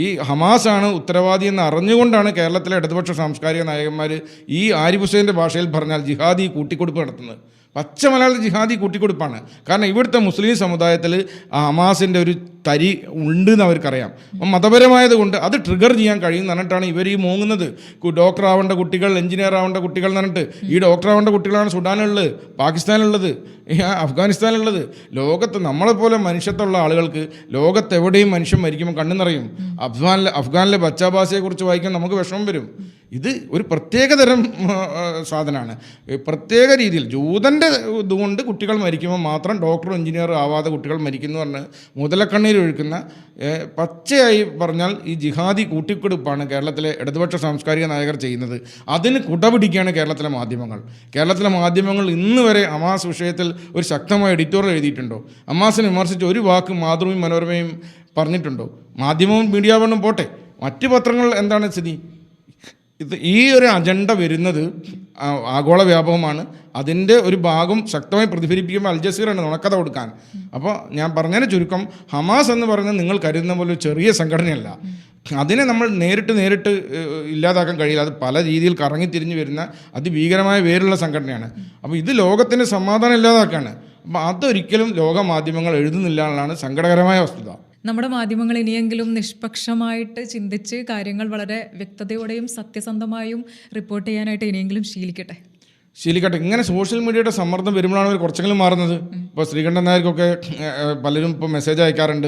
ഈ ഹമാസാണ് ഉത്തരവാദി എന്ന് അറിഞ്ഞുകൊണ്ടാണ് കേരളത്തിലെ ഇടതുപക്ഷ സാംസ്കാരിക നായകന്മാർ ഈ ആരിഫ് ഹുസൈൻ്റെ ഭാഷയിൽ പറഞ്ഞാൽ ജിഹാദി കൂട്ടിക്കൊടുപ്പ് നടത്തുന്നത്. പച്ച മലയാളത്തിൽ ജിഹാദി കൂട്ടിക്കൊടുപ്പാണ്. കാരണം ഇവിടുത്തെ മുസ്ലിം സമുദായത്തിൽ ഹമാസിൻ്റെ ഒരു തരി ഉണ്ടെന്ന് അവർക്കറിയാം. അപ്പം മതപരമായത് കൊണ്ട് അത് ട്രിഗർ ചെയ്യാൻ കഴിയും എന്ന് പറഞ്ഞിട്ടാണ് ഇവർ ഈ മൂങ്ങുന്നത്. ഡോക്ടർ ആവേണ്ട കുട്ടികൾ, എഞ്ചിനീയർ ആവേണ്ട കുട്ടികൾ എന്ന് പറഞ്ഞിട്ട് ഈ ഡോക്ടർ ആവേണ്ട കുട്ടികളാണ് സുഡാനുള്ളത്, പാകിസ്ഥാനിലുള്ളത്, അഫ്ഗാനിസ്ഥാനിലുള്ളത്. ലോകത്ത് നമ്മളെപ്പോലെ മനുഷ്യത്തുള്ള ആളുകൾക്ക് ലോകത്തെവിടെയും മനുഷ്യൻ മരിക്കുമ്പോൾ കണ്ണു നിറയും. അഫ്ഗാനിലെ ബച്ചാബാസിയെക്കുറിച്ച് വായിക്കാൻ നമുക്ക് വിഷമം വരും. ഇത് ഒരു പ്രത്യേകതരം സാധനമാണ്. പ്രത്യേക രീതിയിൽ ജൂതൻ്റെ ഇതുകൊണ്ട് കുട്ടികൾ മരിക്കുമ്പോൾ മാത്രം ഡോക്ടറും എഞ്ചിനീയറും ആവാതെ കുട്ടികൾ മരിക്കുന്നു പറഞ്ഞ് മുതലക്കണ്ണീർ ഒഴുക്കുന്ന, പച്ചയായി പറഞ്ഞാൽ ഈ ജിഹാദി കൂട്ടിക്കൊടുപ്പാണ് കേരളത്തിലെ ഇടതുപക്ഷ സാംസ്കാരിക നായകർ ചെയ്യുന്നത്. അതിന് കുടപിടിക്കുകയാണ് കേരളത്തിലെ മാധ്യമങ്ങൾ. കേരളത്തിലെ മാധ്യമങ്ങൾ ഇന്ന് വരെ ഹമാസ് വിഷയത്തിൽ ഒരു ശക്തമായ എഡിറ്റോറിയൽ എഴുതിയിട്ടുണ്ടോ? ഹമാസിനെ വിമർശിച്ച് ഒരു വാക്ക് മാതൃഭൂമി മനോരമയും പറഞ്ഞിട്ടുണ്ടോ? മാധ്യമവും മീഡിയ വണ്ണും പോട്ടെ, മറ്റ് പത്രങ്ങൾ എന്താണ് സ്ഥിതി? ഈ ഒരു അജണ്ട വരുന്നത് ആഗോള വ്യാപകമാണ്. അതിൻ്റെ ഒരു ഭാഗം ശക്തമായി പ്രതിഫലിപ്പിക്കുമ്പോൾ അൽ ജസീറയാണ് നുണക്കഥ കൊടുക്കാൻ. അപ്പോൾ ഞാൻ പറഞ്ഞതിന് ചുരുക്കം, ഹമാസ് എന്ന് പറയുന്നത് നിങ്ങൾ കരുതുന്ന പോലെ ഒരു ചെറിയ സംഘടനയല്ല. അതിനെ നമ്മൾ നേരിട്ട് ഇല്ലാതാക്കാൻ കഴിയില്ല. അത് പല രീതിയിൽ കറങ്ങിത്തിരിഞ്ഞ് വരുന്ന അതിഭീകരമായ വേരുള്ള സംഘടനയാണ്. അപ്പോൾ ഇത് ലോകത്തിൻ്റെ സമാധാനം ഇല്ലാതാക്കാണ്. അപ്പോൾ അതൊരിക്കലും ലോക മാധ്യമങ്ങൾ എഴുതുന്നില്ല എന്നുള്ളതാണ് സങ്കടകരമായ വസ്തുത. നമ്മുടെ മാധ്യമങ്ങൾ ഇനിയെങ്കിലും നിഷ്പക്ഷമായിട്ട് ചിന്തിച്ച് കാര്യങ്ങൾ വളരെ വ്യക്തതയോടെയും സത്യസന്ധമായും റിപ്പോർട്ട് ചെയ്യാനായിട്ട് ഇനിയെങ്കിലും ശീലിക്കട്ടെ. ഇങ്ങനെ സോഷ്യൽ മീഡിയയുടെ സമ്മർദ്ദം വരുമ്പോഴാണ് അവർ കുറച്ചെങ്കിലും മാറുന്നത്. ഇപ്പോൾ ശ്രീകണ്ഠൻ നായർക്കൊക്കെ പലരും ഇപ്പോൾ മെസ്സേജ് അയക്കാറുണ്ട്,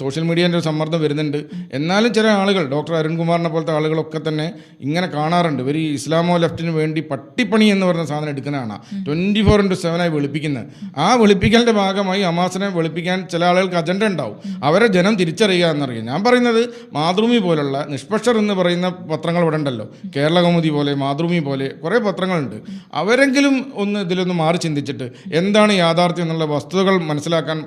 സോഷ്യൽ മീഡിയേൻ്റെ ഒരു സമ്മർദ്ദം വരുന്നുണ്ട്. എന്നാലും ചില ആളുകൾ, ഡോക്ടർ അരുൺകുമാറിനെ പോലത്തെ ആളുകളൊക്കെ തന്നെ ഇങ്ങനെ കാണാറുണ്ട്. ഇവർ ഈ ഇസ്ലാമോ ലെഫ്റ്റിന് വേണ്ടി പട്ടിപ്പണി എന്ന് പറയുന്ന സാധനം എടുക്കുന്നതാണ് 24/7 വെളുപ്പിക്കുന്നത്. ആ വെളുപ്പിക്കലിൻ്റെ ഭാഗമായി ഹമാസിനെ വെളുപ്പിക്കാൻ ചില ആളുകൾക്ക് അജണ്ട ഉണ്ടാവും. അവരെ ജനം തിരിച്ചറിയുക എന്നറിയാം. ഞാൻ പറയുന്നത് മാതൃഭൂമി പോലുള്ള നിഷ്പക്ഷർ എന്ന് പറയുന്ന പത്രങ്ങൾ ഇവിടെ ഉണ്ടല്ലോ, കേരള കൗമുദി പോലെ, മാതൃഭൂമി പോലെ കുറേ പത്രങ്ങളുണ്ട്. അവരെങ്കിലും ഇതിലൊന്ന് മാറി ചിന്തിച്ചിട്ട് എന്താണ് യാഥാർത്ഥ്യം എന്നുള്ള വസ്തുതകൾ മനസ്സിലാക്കാൻ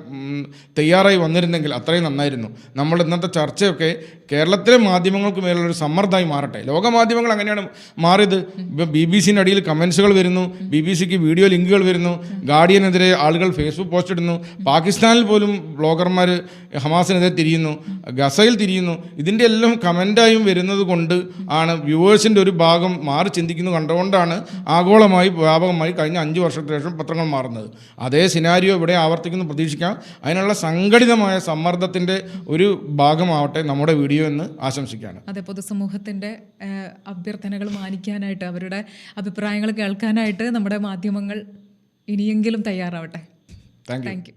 തയ്യാറായി വന്നിരുന്നെങ്കിൽ അത്രയും നന്നായിരുന്നു. നമ്മൾ ഇന്നത്തെ ചർച്ചയൊക്കെ കേരളത്തിലെ മാധ്യമങ്ങൾക്ക് മേലുള്ളൊരു സമ്മർദ്ദമായി മാറട്ടെ. ലോക മാധ്യമങ്ങൾ അങ്ങനെയാണ് മാറിയത്. BBC-ൻ്റെ അടിയിൽ കമൻസുകൾ വരുന്നു, BBC-ക്ക് വീഡിയോ ലിങ്കുകൾ വരുന്നു, ഗാർഡിയനെതിരെ ആളുകൾ ഫേസ്ബുക്ക് പോസ്റ്റ് ഇടുന്നു, പാകിസ്ഥാനിൽ പോലും ബ്ലോഗർമാർ ഹമാസിനെതിരെ തിരിയുന്നു, ഗസയിൽ തിരിയുന്നു. ഇതിൻ്റെ എല്ലാം കമൻ്റായും വരുന്നത് കൊണ്ട് ആണ് വ്യൂവേഴ്സിൻ്റെ ഒരു ഭാഗം മാറി ചിന്തിക്കുന്നു കണ്ടുകൊണ്ടാണ് ആഗോളമായി വ്യാപകമായി കഴിഞ്ഞ 5 വർഷത്തിന് ശേഷം പത്രങ്ങൾ മാറുന്നത്. അതേ സിനാരിയോ ഇവിടെ ആവർത്തിക്കുന്നു പ്രതീക്ഷിക്കാം. അതിനുള്ള സംഘടിതമായ സമ്മർദ്ദത്തിൻ്റെ ഒരു ഭാഗമാവട്ടെ നമ്മുടെ വീഡിയോ എന്ന് ആശംസിക്കുകയാണ്. അതെ, പൊതുസമൂഹത്തിൻ്റെ അഭ്യർത്ഥനകൾ മാനിക്കാനായിട്ട്, അവരുടെ അഭിപ്രായങ്ങൾ കേൾക്കാനായിട്ട് നമ്മുടെ മാധ്യമങ്ങൾ ഇനിയെങ്കിലും തയ്യാറാവട്ടെ. Thank you.